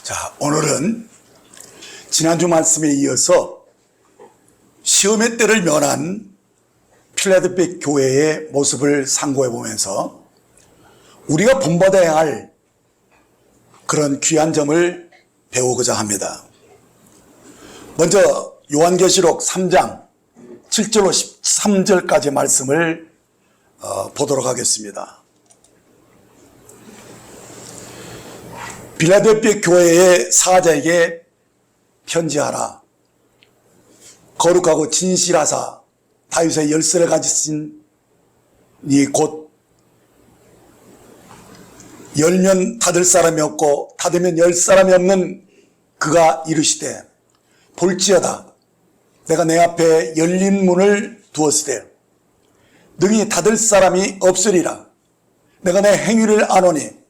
자, 오늘은 지난주 말씀에 이어서 시험의 때를 면한 필라델피아 교회의 모습을 상고해 보면서 우리가 본받아야 할 그런 귀한 점을 배우고자 합니다. 먼저 요한계시록 3장 7절로 13절까지 말씀을 보도록 하겠습니다. 필라델피아 교회의 사자에게 편지하라. 거룩하고 진실하사 다윗의 열쇠를 가지신 이 곧 열면 닫을 사람이 없고 닫으면 열 사람이 없는 그가 이르시되 볼지어다 내가 내 앞에 열린 문을 두었으되 능히 닫을 사람이 없으리라. 내가 내 행위를 아노니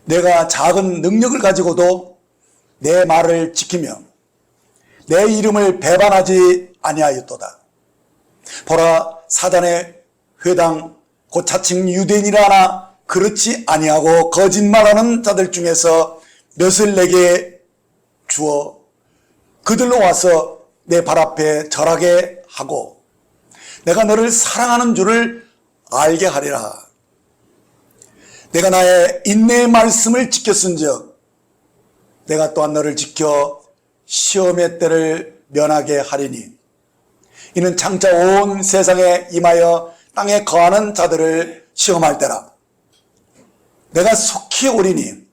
내가 작은 능력을 가지고도 내 말을 지키며 내 이름을 배반하지 아니하였도다. 보라, 사단의 회당 곧 자칭 유대인이라 하나 그렇지 아니하고 거짓말하는 자들 중에서 몇을 내게 주어 그들로 와서 내 발 앞에 절하게 하고 내가 너를 사랑하는 줄을 알게 하리라. 내가 나의 인내의 말씀을 지켰은즉 내가 또한 너를 지켜 시험의 때를 면하게 하리니 이는 장차 온 세상에 임하여 땅에 거하는 자들을 시험할 때라. 내가 속히 오리니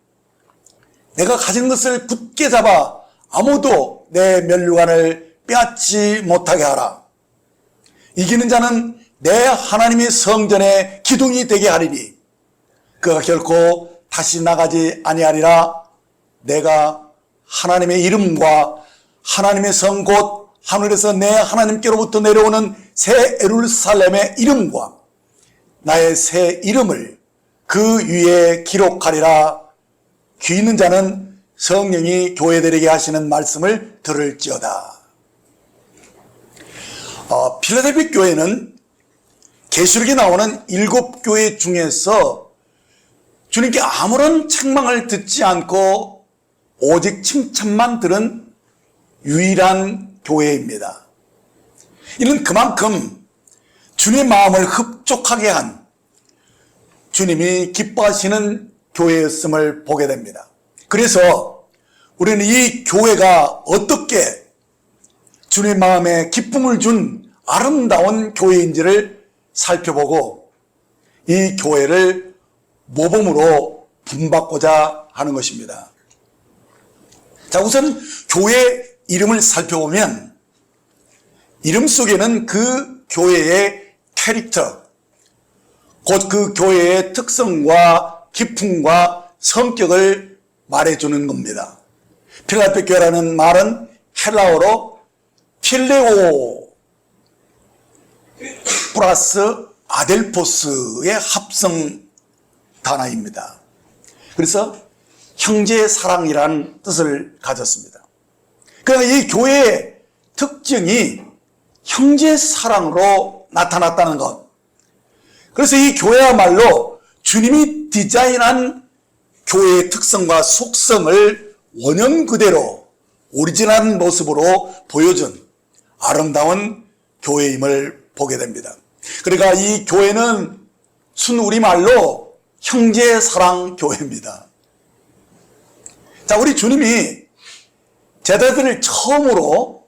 내가 가진 것을 굳게 잡아 아무도 내 면류관을 빼앗지 못하게 하라. 이기는 자는 내 하나님의 성전의 기둥이 되게 하리니 그가 결코 다시 나가지 아니하리라. 내가 하나님의 이름과 하나님의 성 곧 하늘에서 내 하나님께로부터 내려오는 새 예루살렘의 이름과 나의 새 이름을 그 위에 기록하리라. 귀 있는 자는 성령이 교회들에게 하시는 말씀을 들을지어다. 필라델피아 교회는 계시록에 나오는 7교회 중에서 주님께 아무런 책망을 듣지 않고 오직 칭찬만 들은 유일한 교회입니다. 이는 그만큼 주님의 마음을 흡족하게 한 주님이 기뻐하시는 교회였음을 보게 됩니다. 그래서 우리는 이 교회가 어떻게 주님의 마음에 기쁨을 준 아름다운 교회인지를 살펴보고 이 교회를 모범으로 본받고자 하는 것입니다. 자, 우선 교회 이름을 살펴보면 이름 속에는 그 교회의 캐릭터, 곧 그 교회의 특성과 기품과 성격을 말해주는 겁니다. 필라델피아 교회라는 말은 헬라어로 필레오 플러스 아델포스의 합성 단어입니다. 그래서 형제의 사랑이라는 뜻을 가졌습니다. 그러나 이 교회의 특징이 형제의 사랑으로 나타났다는 것. 그래서 이 교회야말로 주님이 디자인한 교회의 특성과 속성을 원형 그대로 오리지널한 모습으로 보여준 아름다운 교회임을 보게 됩니다. 그러니까 이 교회는 순 우리말로 형제의 사랑 교회입니다. 자, 우리 주님이 제자들을 처음으로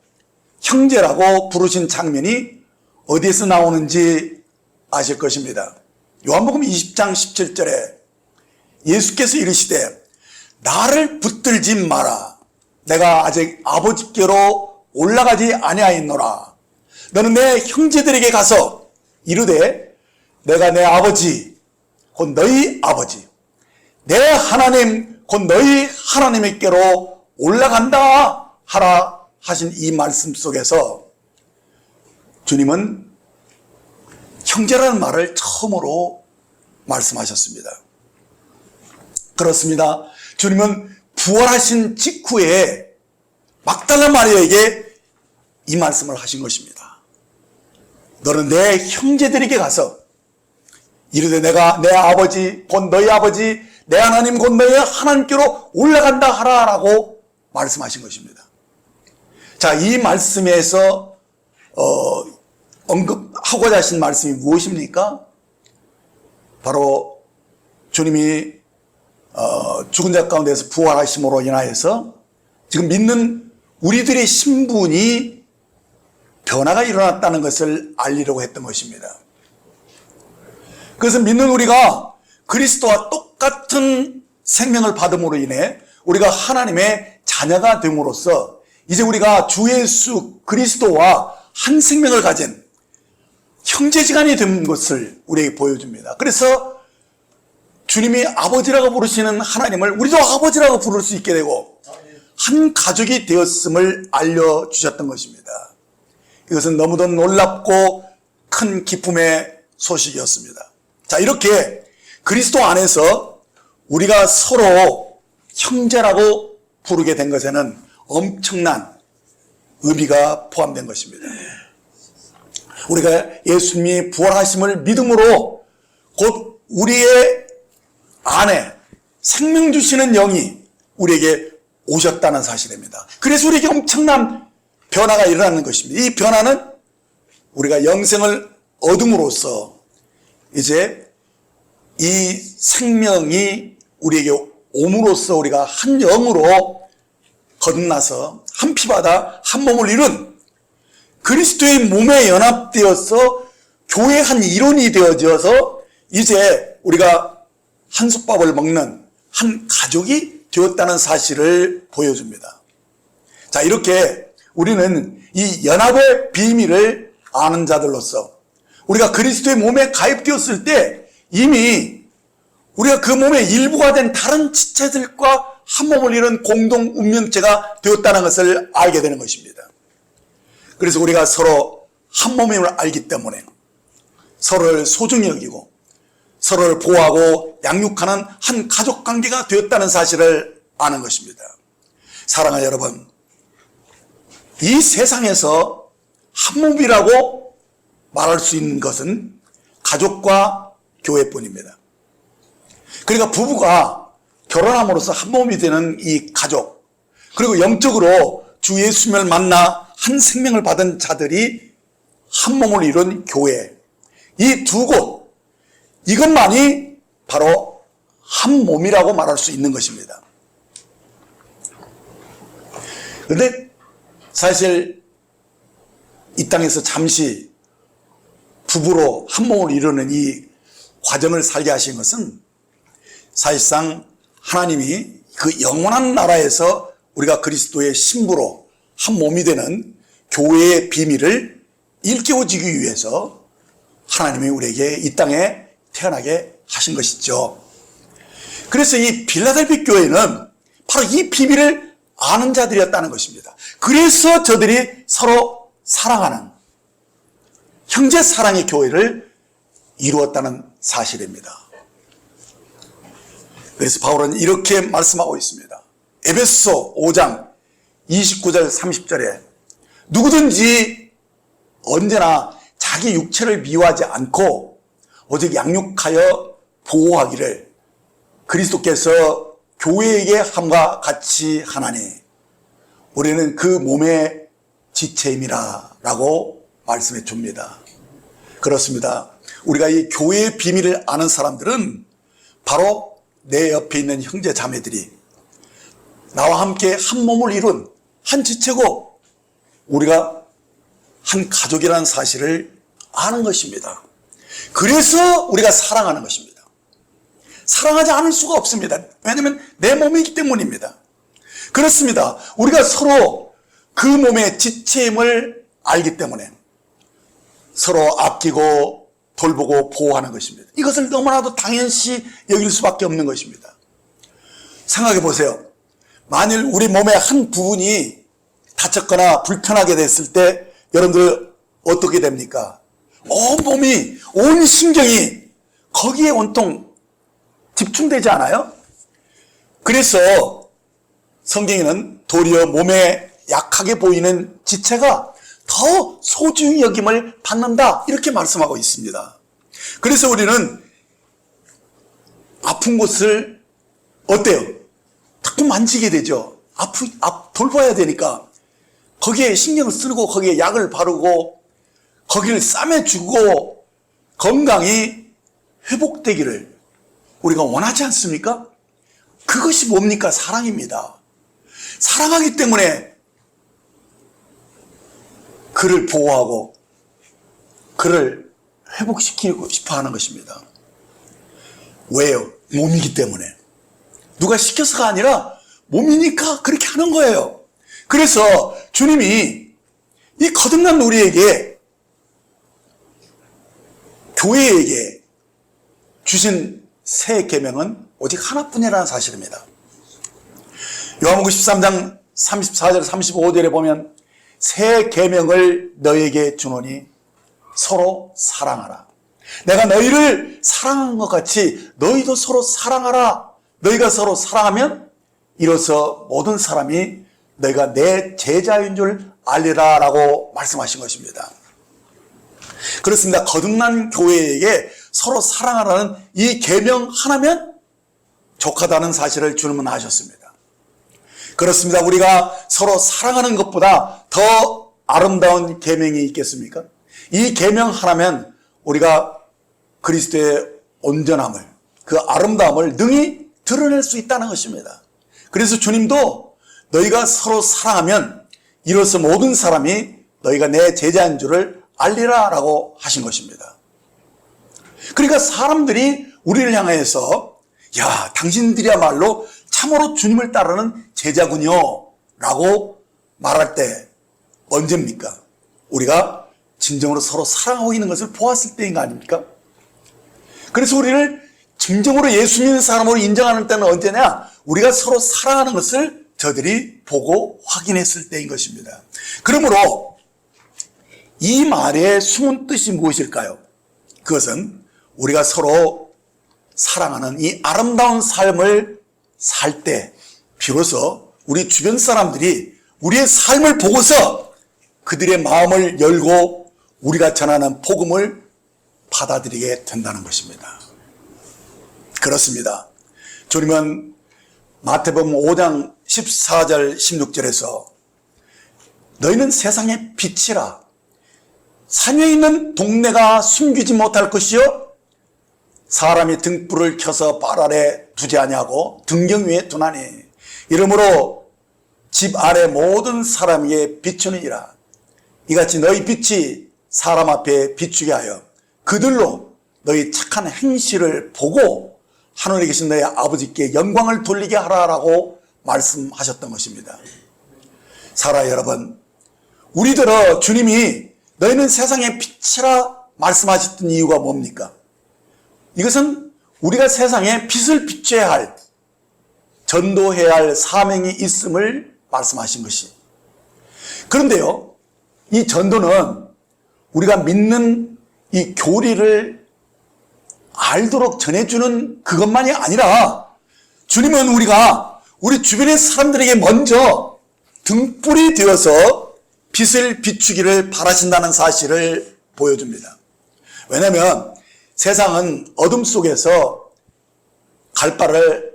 형제라고 부르신 장면이 어디에서 나오는지 아실 것입니다. 요한복음 20장 17절에 예수께서 이르시되 나를 붙들지 마라. 내가 아직 아버지께로 올라가지 아니하였노라. 너는 내 형제들에게 가서 이르되 내가 내 아버지 곧 너희 아버지 내 하나님 곧 너희 하나님께로 올라간다 하라 하신 이 말씀 속에서 주님은 형제라는 말을 처음으로 말씀하셨습니다. 그렇습니다. 주님은 부활하신 직후에 막달라 마리아에게 이 말씀을 하신 것입니다. 너는 내 형제들에게 가서 이르되 내가 내 아버지 곧 너희 아버지 내 하나님 곧 너의 하나님께로 올라간다 하라라고 말씀하신 것입니다. 자, 이 말씀에서 언급하고자 하신 말씀이 무엇입니까? 바로 주님이 죽은 자 가운데서 부활하심으로 인하여서 지금 믿는 우리들의 신분이 변화가 일어났다는 것을 알리려고 했던 것입니다. 그래서 믿는 우리가 그리스도와 똑같은 생명을 받음으로 인해 우리가 하나님의 자녀가 됨으로써 이제 우리가 주 예수 그리스도와 한 생명을 가진 형제지간이 된 것을 우리에게 보여줍니다. 그래서 주님이 아버지라고 부르시는 하나님을 우리도 아버지라고 부를 수 있게 되고 한 가족이 되었음을 알려주셨던 것입니다. 이것은 너무도 놀랍고 큰 기쁨의 소식이었습니다. 자, 이렇게 그리스도 안에서 우리가 서로 형제라고 부르게 된 것에는 엄청난 의미가 포함된 것입니다. 우리가 예수님이 부활하심을 믿음으로 곧 우리의 안에 생명 주시는 영이 우리에게 오셨다는 사실입니다. 그래서 우리에게 엄청난 변화가 일어나는 것입니다. 이 변화는 우리가 영생을 얻음으로써 이제 이 생명이 우리에게 옴으로써 우리가 한 영으로 거듭나서 한 피바다 한 몸을 이룬 그리스도의 몸에 연합되어서 교회의 한 일원이 되어져서 이제 우리가 한솥밥을 먹는 한 가족이 되었다는 사실을 보여줍니다. 자, 이렇게 우리는 이 연합의 비밀을 아는 자들로서 우리가 그리스도의 몸에 가입되었을 때 이미 우리가 그 몸의 일부가 된 다른 지체들과 한 몸을 이룬 공동 운명체가 되었다는 것을 알게 되는 것입니다. 그래서 우리가 서로 한 몸임을 알기 때문에 서로를 소중히 여기고 서로를 보호하고 양육하는 한 가족 관계가 되었다는 사실을 아는 것입니다. 사랑하는 여러분, 이 세상에서 한 몸이라고 말할 수 있는 것은 가족과 교회뿐입니다. 그러니까 부부가 결혼함으로써 한 몸이 되는 이 가족, 그리고 영적으로 주 예수님을 만나 한 생명을 받은 자들이 한 몸을 이룬 교회, 이 두 곳, 이것만이 바로 한 몸이라고 말할 수 있는 것입니다. 그런데 사실 이 땅에서 잠시 부부로 한 몸을 이루는 이 과정을 살게 하신 것은 사실상 하나님이 그 영원한 나라에서 우리가 그리스도의 신부로 한 몸이 되는 교회의 비밀을 일깨워주기 위해서 하나님이 우리에게 이 땅에 태어나게 하신 것이죠. 그래서 이 빌라델비 교회는 바로 이 비밀을 아는 자들이었다는 것입니다. 그래서 저들이 서로 사랑하는 형제 사랑의 교회를 이루었다는 사실입니다. 그래서 바울은 이렇게 말씀하고 있습니다. 에베소 5장 29절 30절에 누구든지 언제나 자기 육체를 미워하지 않고 오직 양육하여 보호하기를 그리스도께서 교회에게 함과 같이 하나니 우리는 그 몸의 지체임이라 라고 말씀해 줍니다. 그렇습니다. 우리가 이 교회의 비밀을 아는 사람들은 바로 내 옆에 있는 형제 자매들이 나와 함께 한 몸을 이룬 한 지체고 우리가 한 가족이라는 사실을 아는 것입니다. 그래서 우리가 사랑하는 것입니다. 사랑하지 않을 수가 없습니다. 왜냐하면 내 몸이기 때문입니다. 그렇습니다. 우리가 서로 그 몸의 지체임을 알기 때문에 서로 아끼고 돌보고 보호하는 것입니다. 이것을 너무나도 당연시 여길 수밖에 없는 것입니다. 생각해 보세요. 만일 우리 몸의 한 부분이 다쳤거나 불편하게 됐을 때 여러분들 어떻게 됩니까? 온 몸이, 온 신경이 거기에 온통 집중되지 않아요? 그래서 성경에는 도리어 몸에 약하게 보이는 지체가 더 소중히 여김을 받는다 이렇게 말씀하고 있습니다. 그래서 우리는 아픈 곳을 어때요? 자꾸 만지게 되죠. 돌봐야 되니까 거기에 신경을 쓰고 거기에 약을 바르고 거기를 싸매주고 건강이 회복되기를 우리가 원하지 않습니까? 그것이 뭡니까? 사랑입니다. 사랑하기 때문에 그를 보호하고 그를 회복시키고 싶어 하는 것입니다. 왜요? 몸이기 때문에. 누가 시켜서가 아니라 몸이니까 그렇게 하는 거예요. 그래서 주님이 이 거듭난 우리에게, 교회에게 주신 새 계명은 오직 하나뿐이라는 사실입니다. 요한복음 13장 34절 35절에 보면 새 계명을 너에게 주노니 서로 사랑하라. 내가 너희를 사랑한 것 같이 너희도 서로 사랑하라. 너희가 서로 사랑하면 이로써 모든 사람이 너희가 내 제자인 줄 알리라 라고 말씀하신 것입니다. 그렇습니다. 거듭난 교회에게 서로 사랑하라는 이 계명 하나면 족하다는 사실을 주님은 아셨습니다. 그렇습니다. 우리가 서로 사랑하는 것보다 더 아름다운 계명이 있겠습니까? 이 계명 하나면 우리가 그리스도의 온전함을, 그 아름다움을 능히 드러낼 수 있다는 것입니다. 그래서 주님도 너희가 서로 사랑하면 이로써 모든 사람이 너희가 내 제자인 줄을 알리라 라고 하신 것입니다. 그러니까 사람들이 우리를 향해서 야, 당신들이야말로 참으로 주님을 따르는 제자군요 라고 말할 때 언제입니까? 우리가 진정으로 서로 사랑하고 있는 것을 보았을 때인 거 아닙니까? 그래서 우리를 진정으로 예수 믿는 사람으로 인정하는 때는 언제냐? 우리가 서로 사랑하는 것을 저들이 보고 확인했을 때인 것입니다. 그러므로 이 말의 숨은 뜻이 무엇일까요? 그것은 우리가 서로 사랑하는 이 아름다운 삶을 살 때 비로소 우리 주변 사람들이 우리의 삶을 보고서 그들의 마음을 열고 우리가 전하는 복음을 받아들이게 된다는 것입니다. 그렇습니다. 주님은 마태복음 5장 14절 16절에서 너희는 세상의 빛이라. 산 위에 있는 동네가 숨기지 못할 것이요 사람이 등불을 켜서 발 아래 두지 아니하고 등경 위에 두나니 이러므로 집 아래 모든 사람 위에 비추느니라. 이같이 너희 빛이 사람 앞에 비추게 하여 그들로 너희 착한 행실을 보고 하늘에 계신 너희 아버지께 영광을 돌리게 하라라고 말씀하셨던 것입니다. 사랑하는 여러분, 우리들은 주님이 너희는 세상의 빛이라 말씀하셨던 이유가 뭡니까? 이것은 우리가 세상에 빛을 비춰야 할, 전도해야 할 사명이 있음을 말씀하신 것이. 그런데요, 이 전도는 우리가 믿는 이 교리를 알도록 전해주는 그것만이 아니라 주님은 우리가 우리 주변의 사람들에게 먼저 등불이 되어서 빛을 비추기를 바라신다는 사실을 보여줍니다. 왜냐하면 세상은 어둠 속에서 갈 바를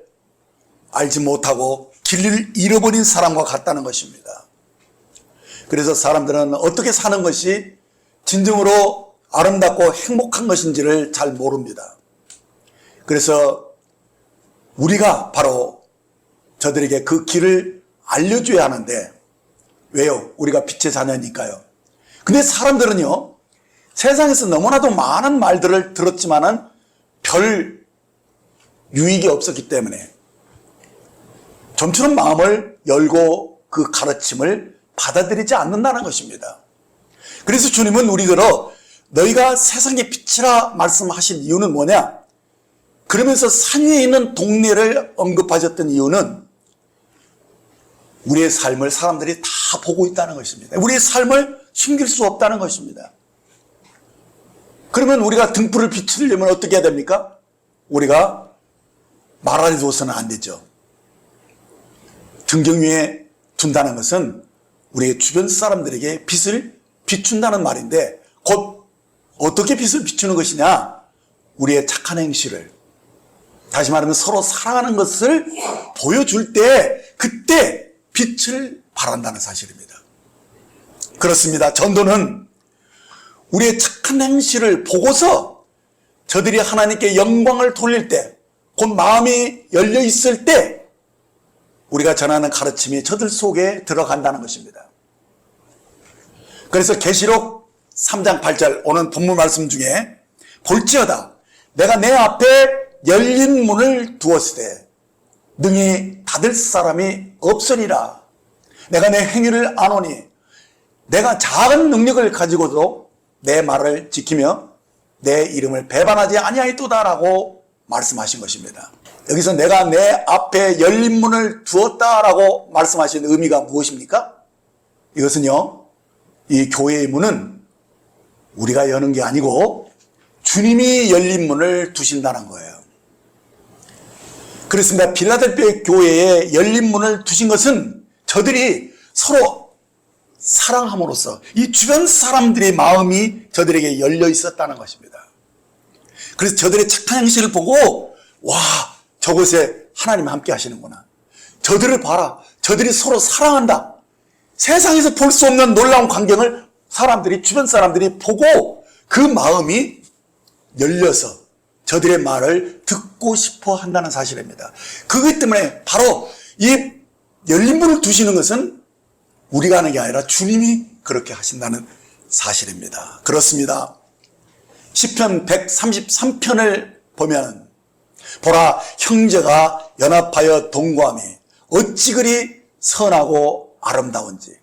알지 못하고 길을 잃어버린 사람과 같다는 것입니다. 그래서 사람들은 어떻게 사는 것이 진정으로 아름답고 행복한 것인지를 잘 모릅니다. 그래서 우리가 바로 저들에게 그 길을 알려줘야 하는데, 왜요? 우리가 빛의 자녀니까요. 근데 사람들은요, 세상에서 너무나도 많은 말들을 들었지만은 별 유익이 없었기 때문에 좀처럼 마음을 열고 그 가르침을 받아들이지 않는다는 것입니다. 그래서 주님은 우리들어 너희가 세상의 빛이라 말씀하신 이유는 뭐냐? 그러면서 산 위에 있는 동네를 언급하셨던 이유는 우리의 삶을 사람들이 다 보고 있다는 것입니다. 우리의 삶을 숨길 수 없다는 것입니다. 그러면 우리가 등불을 비추려면 어떻게 해야 됩니까? 우리가 말 아래 두어서는 안 되죠. 등경 위에 둔다는 것은 우리의 주변 사람들에게 빛을 비춘다는 말인데, 곧 어떻게 빛을 비추는 것이냐? 우리의 착한 행실을, 다시 말하면 서로 사랑하는 것을 보여줄 때 그때 빛을 발한다는 사실입니다. 그렇습니다. 전도는 우리의 착한 행실을 보고서 저들이 하나님께 영광을 돌릴 때, 곧 마음이 열려 있을 때 우리가 전하는 가르침이 저들 속에 들어간다는 것입니다. 그래서 계시록 3장 8절 오늘 본문 말씀 중에 볼지어다 내가 내 앞에 열린 문을 두었으되 능히 닫을 사람이 없으리라. 내가 내 행위를 아노니 내가 작은 능력을 가지고도 내 말을 지키며 내 이름을 배반하지 아니하였도다라고 말씀하신 것입니다. 여기서 내가 내 앞에 열린 문을 두었다라고 말씀하신 의미가 무엇입니까? 이것은요, 이 교회의 문은 우리가 여는 게 아니고 주님이 열린 문을 두신다는 거예요. 그렇습니다. 빌라델피아 교회에 열린 문을 두신 것은 저들이 서로 사랑함으로써 이 주변 사람들의 마음이 저들에게 열려 있었다는 것입니다. 그래서 저들의 착한 행실을 보고 와, 저곳에 하나님 함께 하시는구나. 저들을 봐라. 저들이 서로 사랑한다. 세상에서 볼 수 없는 놀라운 광경을 주변 사람들이 보고 그 마음이 열려서 저들의 말을 듣고 싶어 한다는 사실입니다. 그것 때문에 바로 이 열린 문을 두시는 것은 우리가 하는 게 아니라 주님이 그렇게 하신다는 사실입니다. 그렇습니다. 시편 133편을 보면 보라 형제가 연합하여 동거함이 어찌 그리 선하고 아름다운지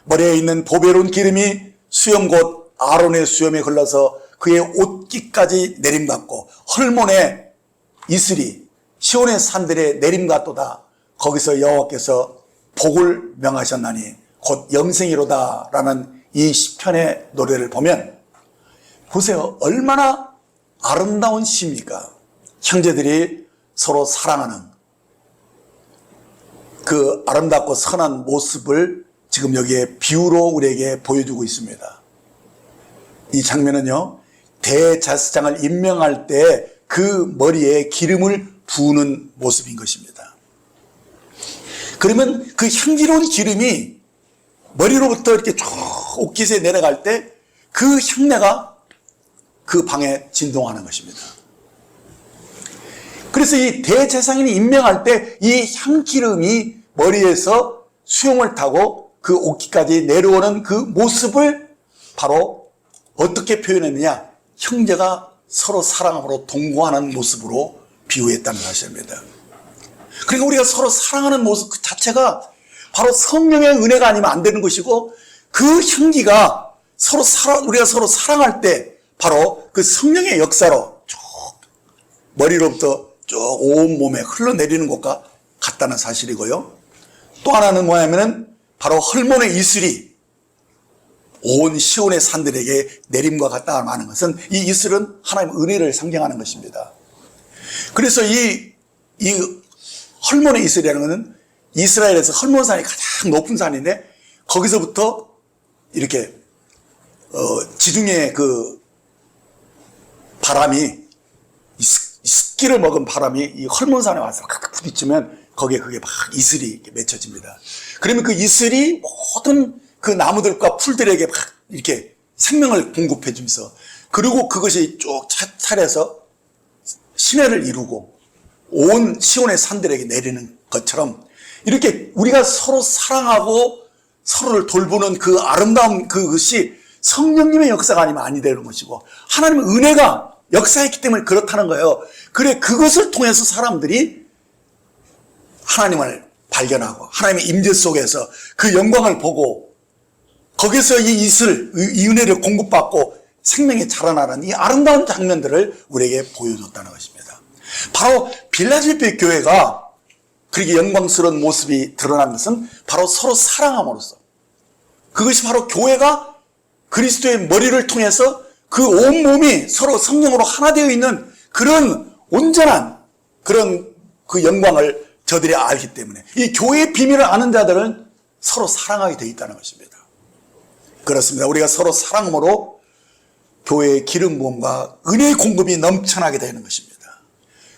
머리에 있는 보배로운 기름이 수염 곧 아론의 수염에 흘러서 그의 옷깃까지 내림같고 헐몬의 이슬이 시온의 산들의 내림같도다. 거기서 여호와께서 복을 명하셨나니 곧 영생이로다 라는 이 시편의 노래를 보면 보세요. 얼마나 아름다운 시입니까? 형제들이 서로 사랑하는 그 아름답고 선한 모습을 지금 여기에 비유로 우리에게 보여주고 있습니다. 이 장면은요, 대제사장을 임명할 때 그 머리에 기름을 부으는 모습인 것입니다. 그러면 그 향기로운 기름이 머리로부터 이렇게 쭉 옷깃에 내려갈 때 그 향내가 그 방에 진동하는 것입니다. 그래서 이 대제사장이 임명할 때 이 향기름이 머리에서 수염을 타고 그 옷깃까지 내려오는 그 모습을 바로 어떻게 표현했느냐? 형제가 서로 사랑함으로 동거하는 모습으로 비유했다는 사실입니다. 그러니까 우리가 서로 사랑하는 모습 그 자체가 바로 성령의 은혜가 아니면 안 되는 것이고 그 향기가 우리가 서로 사랑할 때 바로 그 성령의 역사로 쭉 머리로부터 쭉 온 몸에 흘러내리는 것과 같다는 사실이고요. 또 하나는 뭐냐면은 바로 헐몬의 이슬이 온 시온의 산들에게 내림과 같다 하는 것은 이 이슬은 하나님의 은혜를 상징하는 것입니다. 그래서 이 헐몬의 이슬이라는 것은 이스라엘에서 헐몬산이 가장 높은 산인데 거기서부터 이렇게 지중해 그 바람이 습기를 먹은 바람이 이 헐몬산에 와서 막 부딪히면 거기에 그게 막 이슬이 이렇게 맺혀집니다. 그러면 그 이슬이 모든 그 나무들과 풀들에게 막 이렇게 생명을 공급해 주면서 그리고 그것이 쭉 차려서 심해를 이루고 온 시온의 산들에게 내리는 것처럼 이렇게 우리가 서로 사랑하고 서로를 돌보는 그 아름다운 그것이 성령님의 역사가 아니면 아니 되는 것이고 하나님의 은혜가 역사했기 때문에 그렇다는 거예요. 그래 그것을 통해서 사람들이 하나님을 발견하고 하나님의 임재 속에서 그 영광을 보고 거기서 이 이슬, 이 은혜를 공급받고 생명이 자라나는 이 아름다운 장면들을 우리에게 보여줬다는 것입니다. 바로 빌라델피아 교회가 그렇게 영광스러운 모습이 드러난 것은 바로 서로 사랑함으로써 그것이 바로 교회가 그리스도의 머리를 통해서 그 온몸이 서로 성령으로 하나 되어 있는 그런 온전한 그런 그 영광을 저들이 알기 때문에 이 교회의 비밀을 아는 자들은 서로 사랑하게 되어 있다는 것입니다. 그렇습니다. 우리가 서로 사랑함으로 교회의 기름 부음과 은혜의 공급이 넘쳐나게 되는 것입니다.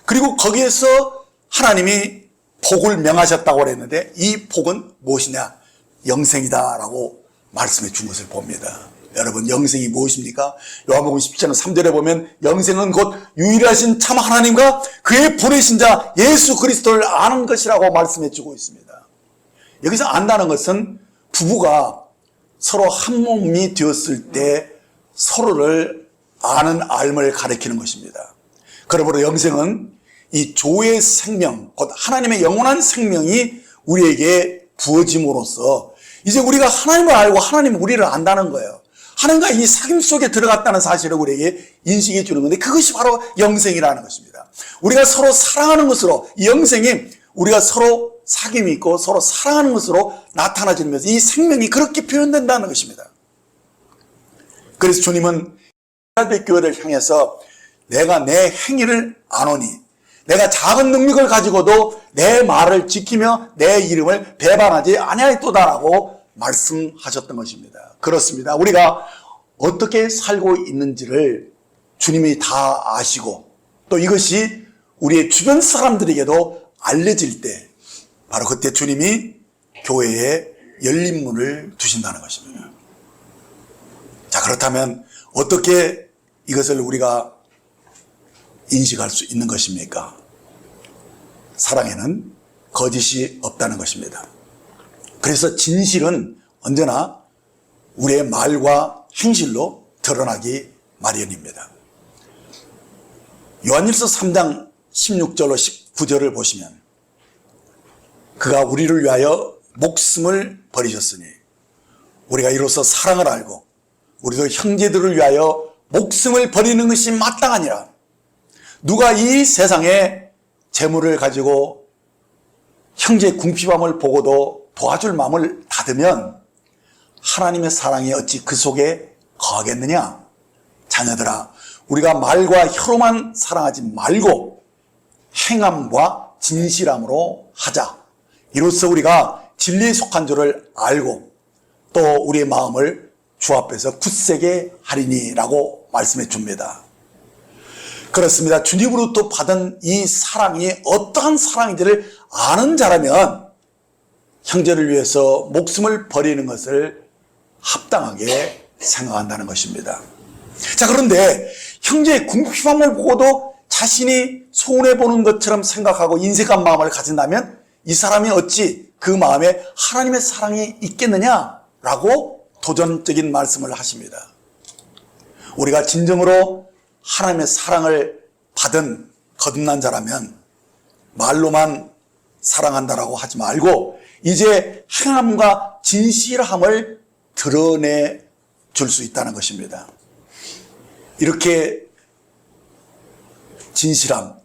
그리고 거기에서 하나님이 복을 명하셨다고 그랬는데 이 복은 무엇이냐? 영생이다라고 말씀해 준 것을 봅니다. 여러분, 영생이 무엇입니까? 요한복음 17장 3절에 보면 영생은 곧 유일하신 참 하나님과 그의 보내신 자 예수 그리스도를 아는 것이라고 말씀해 주고 있습니다. 여기서 안다는 것은 부부가 서로 한 몸이 되었을 때 서로를 아는 알을 가리키는 것입니다. 그러므로 영생은 이 조의 생명, 곧 하나님의 영원한 생명이 우리에게 부어짐으로써 이제 우리가 하나님을 알고 하나님이 우리를 안다는 거예요. 하나님과 이 사귐 속에 들어갔다는 사실을 우리에게 인식해 주는 건데 그것이 바로 영생이라는 것입니다. 우리가 서로 사랑하는 것으로 이 영생이 우리가 서로 사귐이 있고 서로 사랑하는 것으로 나타나지면서 이 생명이 그렇게 표현된다는 것입니다. 그래서 주님은 필라델피아 교회를 향해서 내가 내 행위를 아노니 내가 작은 능력을 가지고도 내 말을 지키며 내 이름을 배반하지 아니하였도다라고 말씀하셨던 것입니다. 그렇습니다. 우리가 어떻게 살고 있는지를 주님이 다 아시고 또 이것이 우리의 주변 사람들에게도 알려질 때 바로 그때 주님이 교회에 열린 문을 두신다는 것입니다. 자, 그렇다면 어떻게 이것을 우리가 인식할 수 있는 것입니까? 사랑에는 거짓이 없다는 것입니다. 그래서 진실은 언제나 우리의 말과 행실로 드러나기 마련입니다. 요한일서 3장 16절로 19절을 보시면 그가 우리를 위하여 목숨을 버리셨으니 우리가 이로써 사랑을 알고 우리도 형제들을 위하여 목숨을 버리는 것이 마땅하니라. 누가 이 세상에 재물을 가지고 형제의 궁핍함을 보고도 도와줄 마음을 닫으면 하나님의 사랑이 어찌 그 속에 거하겠느냐? 자녀들아, 우리가 말과 혀로만 사랑하지 말고 행함과 진실함으로 하자. 이로써 우리가 진리에 속한 줄을 알고 또 우리의 마음을 주 앞에서 굳세게 하리니라고 말씀해 줍니다. 그렇습니다. 주님으로부터 받은 이 사랑이 어떠한 사랑인지를 아는 자라면 형제를 위해서 목숨을 버리는 것을 합당하게 생각한다는 것입니다. 자, 그런데 형제의 궁핍함을 보고도 자신이 손해보는 것처럼 생각하고 인색한 마음을 가진다면 이 사람이 어찌 그 마음에 하나님의 사랑이 있겠느냐라고 도전적인 말씀을 하십니다. 우리가 진정으로 하나님의 사랑을 받은 거듭난 자라면 말로만 사랑한다라고 하지 말고 이제 행함과 진실함을 드러내 줄 수 있다는 것입니다. 이렇게 진실함,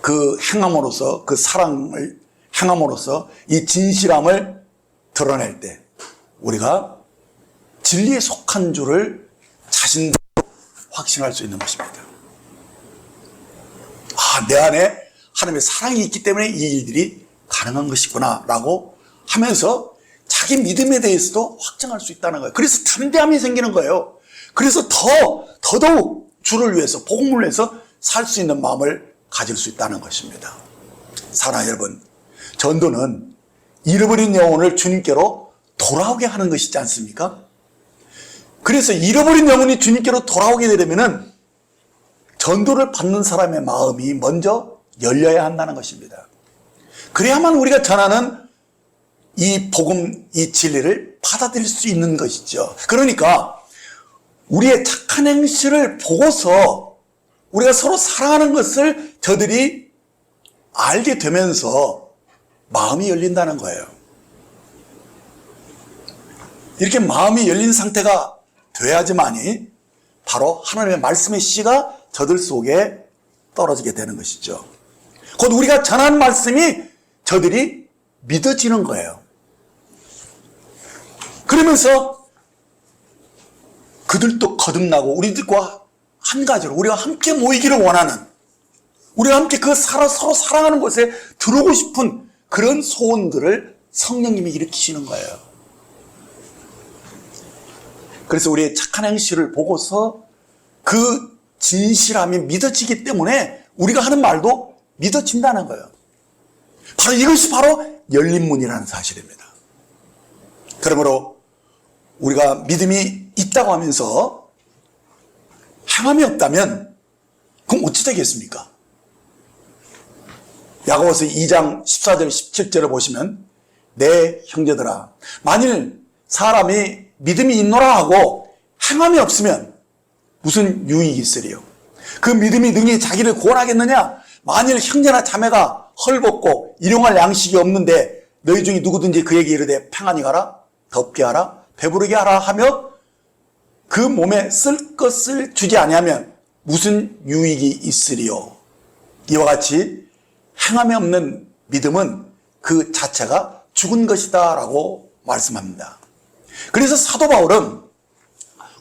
그 행함으로써 그 사랑을 행함으로써 이 진실함을 드러낼 때 우리가 진리에 속한 줄을 자신도 확신할 수 있는 것입니다. 아, 내 안에 하나님의 사랑이 있기 때문에 이 일들이 가능한 것이구나 라고 하면서 자기 믿음에 대해서도 확증할 수 있다는 거예요. 그래서 담대함이 생기는 거예요. 그래서 더더욱 주를 위해서 복음을 위해서 살 수 있는 마음을 가질 수 있다는 것입니다. 사랑하는 여러분, 전도는 잃어버린 영혼을 주님께로 돌아오게 하는 것이지 않습니까? 그래서 잃어버린 영혼이 주님께로 돌아오게 되려면 전도를 받는 사람의 마음이 먼저 열려야 한다는 것입니다. 그래야만 우리가 전하는 이 복음, 이 진리를 받아들일 수 있는 것이죠. 그러니까 우리의 착한 행실을 보고서 우리가 서로 사랑하는 것을 저들이 알게 되면서 마음이 열린다는 거예요. 이렇게 마음이 열린 상태가 돼야지만이 바로 하나님의 말씀의 씨가 저들 속에 떨어지게 되는 것이죠. 곧 우리가 전한 말씀이 저들이 믿어지는 거예요. 그러면서 그들도 거듭나고 우리들과 한 가지로 우리가 함께 모이기를 원하는, 우리가 함께 서로 사랑하는 곳에 들어오고 싶은 그런 소원들을 성령님이 일으키시는 거예요. 그래서 우리의 착한 행실을 보고서 그 진실함이 믿어지기 때문에 우리가 하는 말도 믿어진다는 거예요. 바로 이것이 바로 열린 문이라는 사실입니다. 그러므로 우리가 믿음이 있다고 하면서 행함이 없다면 그럼 어찌 되겠습니까? 야고보서 2장 14절 17절을 보시면 내 형제들아 만일 사람이 믿음이 있노라 하고 행함이 없으면 무슨 유익이 있으리요? 그 믿음이 능히 자기를 구원하겠느냐? 만일 형제나 자매가 헐벗고 일용할 양식이 없는데 너희 중에 누구든지 그에게 이르되 평안히 가라 덥게 하라 배부르게 하라 하며 그 몸에 쓸 것을 주지 아니하면 무슨 유익이 있으리요? 이와 같이 행함이 없는 믿음은 그 자체가 죽은 것이다 라고 말씀합니다. 그래서 사도 바울은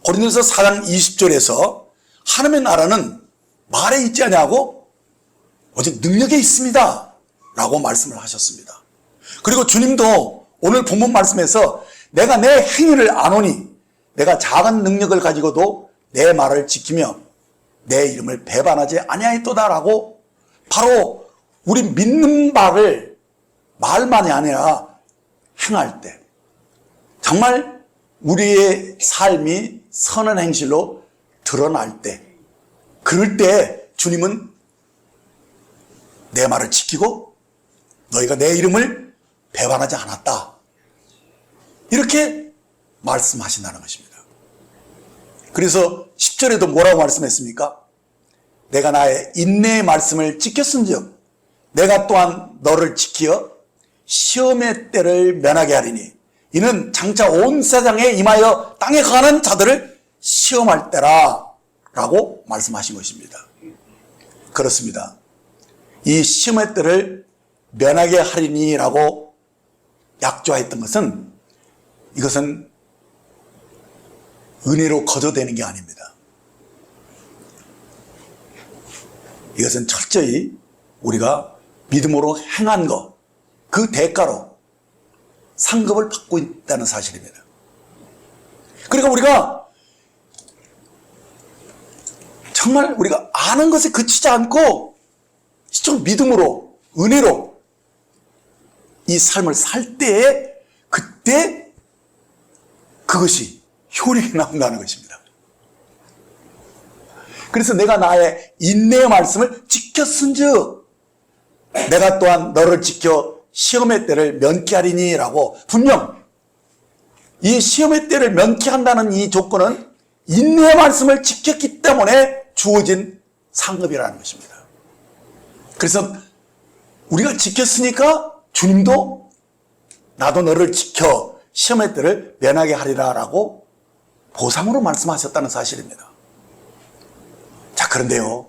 고린도서 4장 20절에서 하나님의 나라는 말에 있지 아니하고 오직 능력에 있습니다 라고 말씀을 하셨습니다. 그리고 주님도 오늘 본문 말씀에서 내가 내 행위를 아노니 내가 작은 능력을 가지고도 내 말을 지키며 내 이름을 배반하지 아니하였도다 라고 바로 우리 믿는 바를 말만이 아니라 행할 때 정말 우리의 삶이 선한 행실로 드러날 때 그럴 때 주님은 내 말을 지키고 너희가 내 이름을 배반하지 않았다 이렇게 말씀하신다는 것입니다. 그래서 10절에도 뭐라고 말씀했습니까? 내가 나의 인내의 말씀을 지켰은즉 내가 또한 너를 지키어 시험의 때를 면하게 하리니 이는 장차 온 세상에 임하여 땅에 가는 자들을 시험할 때라 라고 말씀하신 것입니다. 그렇습니다. 이 시험의 때를 면하게 하리니 라고 약조했던 것은 이것은 은혜로 거저되는 게 아닙니다. 이것은 철저히 우리가 믿음으로 행한 것, 그 대가로 상급을 받고 있다는 사실입니다. 그러니까 우리가 정말 우리가 아는 것에 그치지 않고 좀 믿음으로, 은혜로 이 삶을 살 때에 그때 그것이 효력이 나온다는 것입니다. 그래서 내가 나의 인내의 말씀을 지켰은즉 내가 또한 너를 지켜 시험의 때를 면케하리니 라고 분명 이 시험의 때를 면케한다는 이 조건은 인내의 말씀을 지켰기 때문에 주어진 상급이라는 것입니다. 그래서 우리가 지켰으니까 주님도 나도 너를 지켜 시험의 때를 면하게 하리라 라고 보상으로 말씀하셨다는 사실입니다. 자, 그런데요,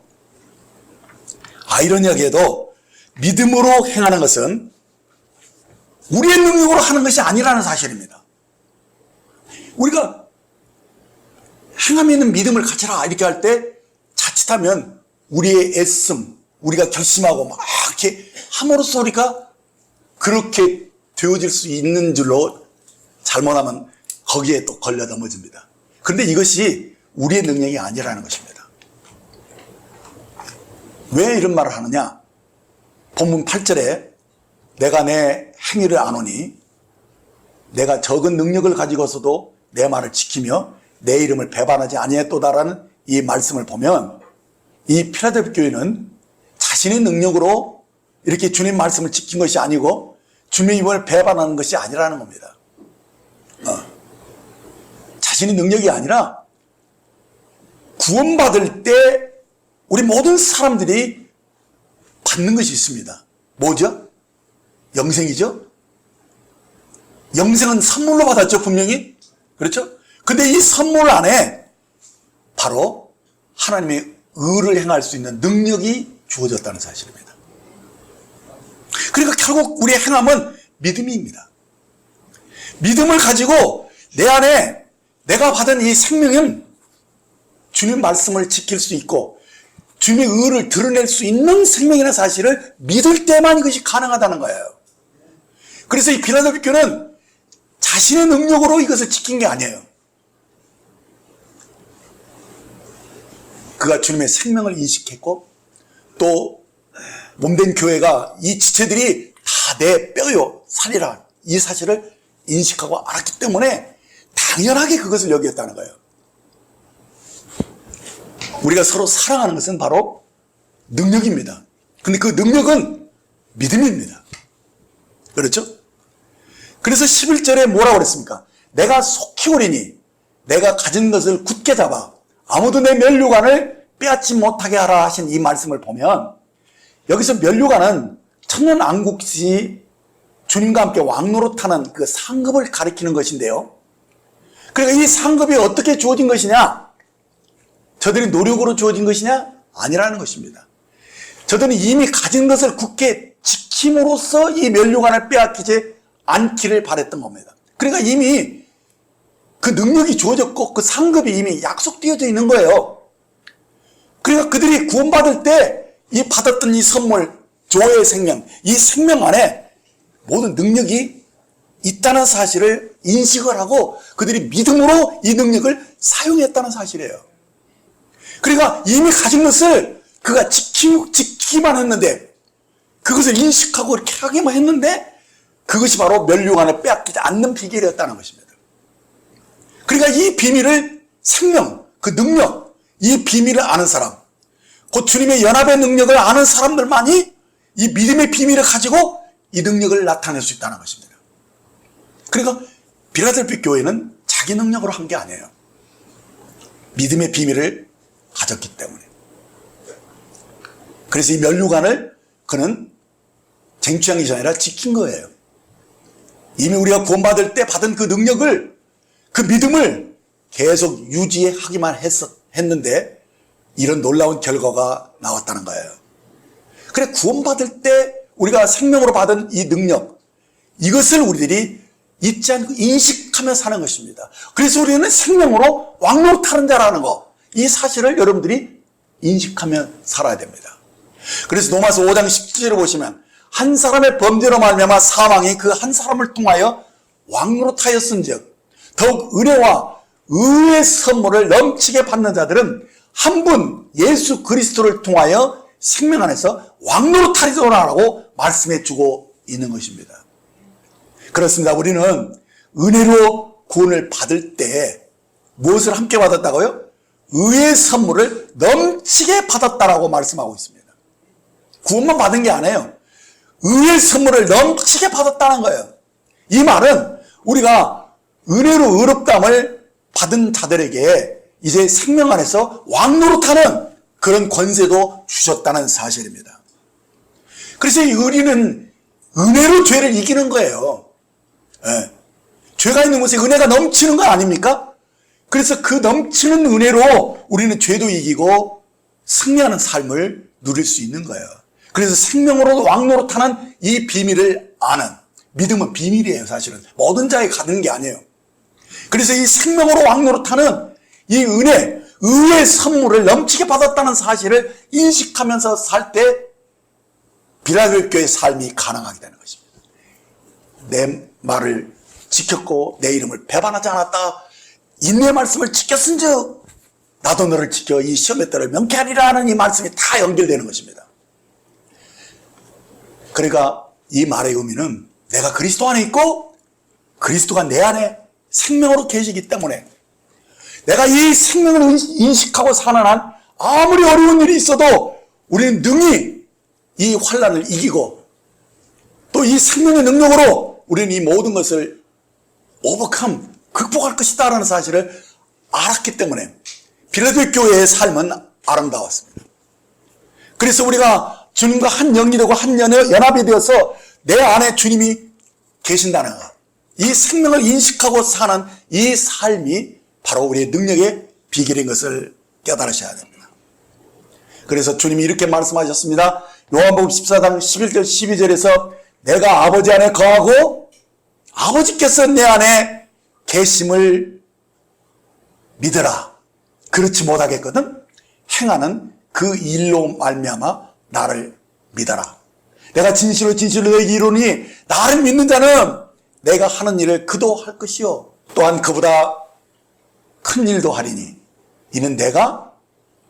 아이러니하게도 믿음으로 행하는 것은 우리의 능력으로 하는 것이 아니라는 사실입니다. 우리가 행함이 있는 믿음을 가져라 이렇게 할 때 자칫하면 우리의 애씀, 우리가 결심하고 막 이렇게 함으로써 우리가 그렇게 되어질 수 있는 줄로 잘못하면 거기에 또 걸려 넘어집니다. 그런데 이것이 우리의 능력이 아니라는 것입니다. 왜 이런 말을 하느냐? 본문 8절에 내가 내 행위를 아노니 내가 적은 능력을 가지고서도 내 말을 지키며 내 이름을 배반하지 아니했도다라는 이 말씀을 보면 이 필라델피아 교회는 자신의 능력으로 이렇게 주님 말씀을 지킨 것이 아니고 주님의 이름을 배반하는 것이 아니라는 겁니다. 자신의 능력이 아니라 구원받을 때 우리 모든 사람들이 받는 것이 있습니다. 뭐죠? 영생이죠? 영생은 선물로 받았죠, 분명히. 그렇죠? 근데 이 선물 안에 바로 하나님의 의를 행할 수 있는 능력이 주어졌다는 사실입니다. 그러니까 결국 우리의 행함은 믿음입니다. 믿음을 가지고 내 안에 내가 받은 이 생명은 주님 말씀을 지킬 수 있고 주님의 의를 드러낼 수 있는 생명이라는 사실을 믿을 때만 이것이 가능하다는 거예요. 그래서 이 빌라델피아 교회는 자신의 능력으로 이것을 지킨 게 아니에요. 그가 주님의 생명을 인식했고 또 몸된 교회가 이 지체들이 다 내 뼈요 살이라 이 사실을 인식하고 알았기 때문에 당연하게 그것을 여겼다는 거예요. 우리가 서로 사랑하는 것은 바로 능력입니다. 근데 그 능력은 믿음입니다. 그렇죠? 그래서 11절에 뭐라고 그랬습니까? 내가 속히 오리니 내가 가진 것을 굳게 잡아 아무도 내 면류관을 빼앗지 못하게 하라 하신 이 말씀을 보면 여기서 면류관은 천년왕국시 주님과 함께 왕노릇하는 그 상급을 가리키는 것인데요. 그러니까 이 상급이 어떻게 주어진 것이냐? 저들이 노력으로 주어진 것이냐? 아니라는 것입니다. 저들은 이미 가진 것을 굳게 지킴으로써 이 면류관을 빼앗기지 않기를 바랬던 겁니다. 그러니까 이미 그 능력이 주어졌고 그 상급이 이미 약속되어져 있는 거예요. 그러니까 그들이 구원받을 때 이 받았던 이 선물, 조의 생명, 이 생명 안에 모든 능력이 있다는 사실을 인식을 하고 그들이 믿음으로 이 능력을 사용했다는 사실이에요. 그러니까 이미 가진 것을 그가 지키기만 했는데 그것을 인식하고 이렇게 하기만 했는데 그것이 바로 면류관을 빼앗기지 않는 비결이었다는 것입니다. 그러니까 이 비밀을 생명, 그 능력, 이 비밀을 아는 사람, 곧 주님의 연합의 능력을 아는 사람들만이 이 믿음의 비밀을 가지고 이 능력을 나타낼 수 있다는 것입니다. 그러니까 빌라델피아 교회는 자기 능력으로 한 게 아니에요. 믿음의 비밀을 가졌기 때문에. 그래서 이 면류관을 그는 쟁취한 것이 아니라 지킨 거예요. 이미 우리가 구원받을 때 받은 그 능력을, 그 믿음을 계속 유지하기만 했는데 이런 놀라운 결과가 나왔다는 거예요. 그래, 구원받을 때 우리가 생명으로 받은 이 능력, 이것을 우리들이 잊지 않고 인식하며 사는 것입니다. 그래서 우리는 생명으로 왕노릇하는 자라는 거, 이 사실을 여러분들이 인식하며 살아야 됩니다. 그래서 로마서 5장 17절을 보시면 한 사람의 범죄로 말미암아 사망이 그 한 사람을 통하여 왕노릇하였은즉 더욱 은혜와 의의 선물을 넘치게 받는 자들은 한 분 예수 그리스도를 통하여 생명 안에서 왕노릇하리라고 말씀해 주고 있는 것입니다. 그렇습니다. 우리는 은혜로 구원을 받을 때 무엇을 함께 받았다고요? 의의 선물을 넘치게 받았다라고 말씀하고 있습니다. 구원만 받은 게 아니에요. 의의 선물을 넘치게 받았다는 거예요. 이 말은 우리가 은혜로 의롭다함을 받은 자들에게 이제 생명 안에서 왕노릇하는 그런 권세도 주셨다는 사실입니다. 그래서 우리는 은혜로 죄를 이기는 거예요. 네. 죄가 있는 곳에 은혜가 넘치는 거 아닙니까? 그래서 그 넘치는 은혜로 우리는 죄도 이기고 승리하는 삶을 누릴 수 있는 거예요. 그래서 생명으로 왕노릇하는 이 비밀을 아는, 믿음은 비밀이에요. 사실은 모든 자에게 가는 게 아니에요. 그래서 이 생명으로 왕노릇하는 이 은혜, 의의 선물을 넘치게 받았다는 사실을 인식하면서 살 때 빌라델피아 교회의 삶이 가능하게 되는 것입니다. 내 말을 지켰고 내 이름을 배반하지 않았다. 인내 말씀을 지켰은즉 나도 너를 지켜 이 시험의 때를 명쾌하리라 하는 이 말씀이 다 연결되는 것입니다. 그러니까 이 말의 의미는 내가 그리스도 안에 있고 그리스도가 내 안에 생명으로 계시기 때문에 내가 이 생명을 인식하고 사는 한 아무리 어려운 일이 있어도 우리는 능히 이 환난을 이기고 또 이 생명의 능력으로 우리는 이 모든 것을 극복할 것이다 라는 사실을 알았기 때문에 빌라델피아 교회의 삶은 아름다웠습니다. 그래서 우리가 주님과 한 영이 되고 한 연합이 되어서 내 안에 주님이 계신다는 것, 이 생명을 인식하고 사는 이 삶이 바로 우리의 능력의 비결인 것을 깨달으셔야 됩니다. 그래서 주님이 이렇게 말씀하셨습니다. 요한복음 14장 11절 12절에서 내가 아버지 안에 거하고 아버지께서 내 안에 계심을 믿으라. 그렇지 못하겠거든 행하는 그 일로 말미암아 나를 믿어라. 내가 진실로 너에게 이르노니 나를 믿는 자는 내가 하는 일을 그도 할 것이요 또한 그보다 큰 일도 하리니 이는 내가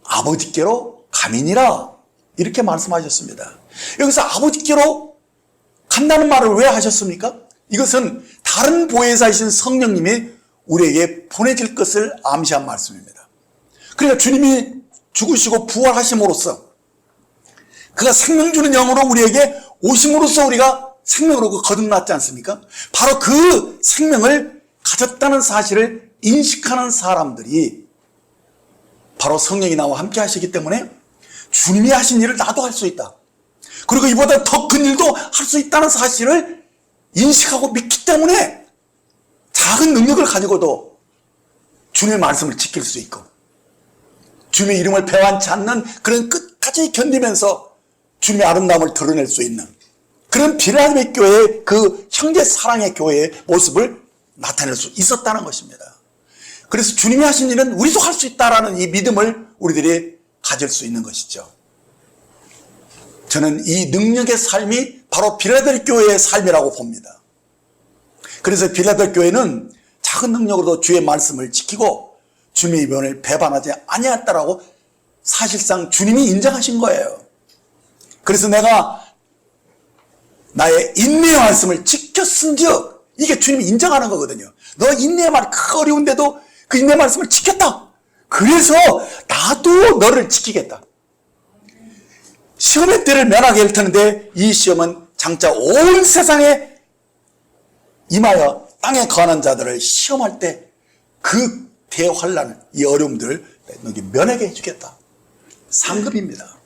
아버지께로 감이니라. 이렇게 말씀하셨습니다. 여기서 아버지께로 간다는 말을 왜 하셨습니까? 이것은 다른 보혜사이신 성령님이 우리에게 보내질 것을 암시한 말씀입니다. 그러니까 주님이 죽으시고 부활하심으로써 그가 생명 주는 영으로 우리에게 오심으로써 우리가 생명으로 거듭났지 않습니까? 바로 그 생명을 가졌다는 사실을 인식하는 사람들이 바로 성령이 나와 함께 하시기 때문에 주님이 하신 일을 나도 할 수 있다. 그리고 이보다 더 큰 일도 할 수 있다는 사실을 인식하고 믿기 때문에 작은 능력을 가지고도 주님의 말씀을 지킬 수 있고 주님의 이름을 배반치 않는 그런 끝까지 견디면서 주님의 아름다움을 드러낼 수 있는 그런 빌라델피아 교회의 그 형제 사랑의 교회의 모습을 나타낼 수 있었다는 것입니다. 그래서 주님이 하신 일은 우리도 할 수 있다라는 이 믿음을 우리들이 가질 수 있는 것이죠. 저는 이 능력의 삶이 바로 빌라델피아 교회의 삶이라고 봅니다. 그래서 빌라델피아 교회는 작은 능력으로도 주의 말씀을 지키고 주님의 이변을 배반하지 아니했다라고 사실상 주님이 인정하신 거예요. 그래서 내가 나의 인내의 말씀을 지켰은즉 이게 주님이 인정하는 거거든요. 너 인내의 말 그 어려운데도 그 인내의 말씀을 지켰다. 그래서 나도 너를 지키겠다. 시험의 때를 면하게 할 텐데 이 시험은 장차 온 세상에 임하여 땅에 거하는 자들을 시험할 때 그 대환란, 이 어려움들을 너에게 면하게 해주겠다. 상급입니다.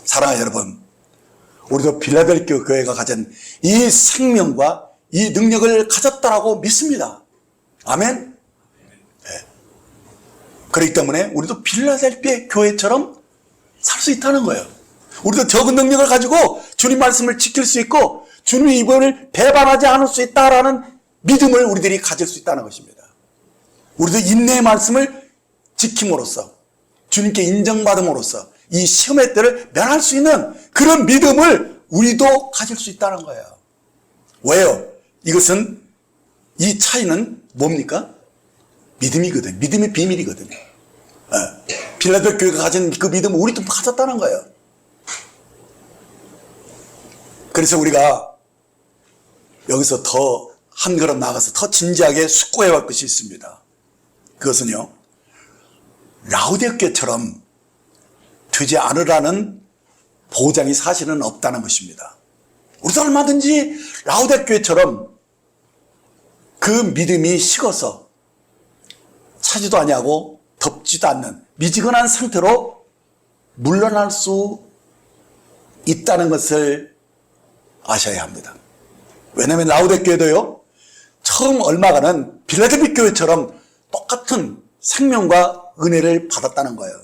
사랑하는 여러분, 우리도 빌라델피아 교회가 가진 이 생명과 이 능력을 가졌다라고 믿습니다. 아멘. 네. 그렇기 때문에 우리도 빌라델피아 교회처럼 살 수 있다는 거예요. 우리도 적은 능력을 가지고 주님 말씀을 지킬 수 있고 주님의 이번을 배반하지 않을 수 있다라는 믿음을 우리들이 가질 수 있다는 것입니다. 우리도 인내의 말씀을 지킴으로써 주님께 인정받음으로써 이 시험의 때를 면할 수 있는 그런 믿음을 우리도 가질 수 있다는 거예요. 왜요? 이것은 이 차이는 뭡니까? 믿음이거든. 믿음의 비밀이거든요. 빌라델피아 교회가 가진 그 믿음을 우리도 가졌다는 거예요. 그래서 우리가 여기서 더 한 걸음 나가서 더 진지하게 숙고해 갈 것이 있습니다. 그것은요, 라오디게아 교회처럼 되지 않으라는 보장이 사실은 없다는 것입니다. 우리도 얼마든지 라오디게아 교회처럼 그 믿음이 식어서 차지도 아니하고 덥지도 않는 미지근한 상태로 물러날 수 있다는 것을 아셔야 합니다. 왜냐하면 라오디게아 교회도요, 처음 얼마간은 빌라델피아 교회처럼 똑같은 생명과 은혜를 받았다는 거예요.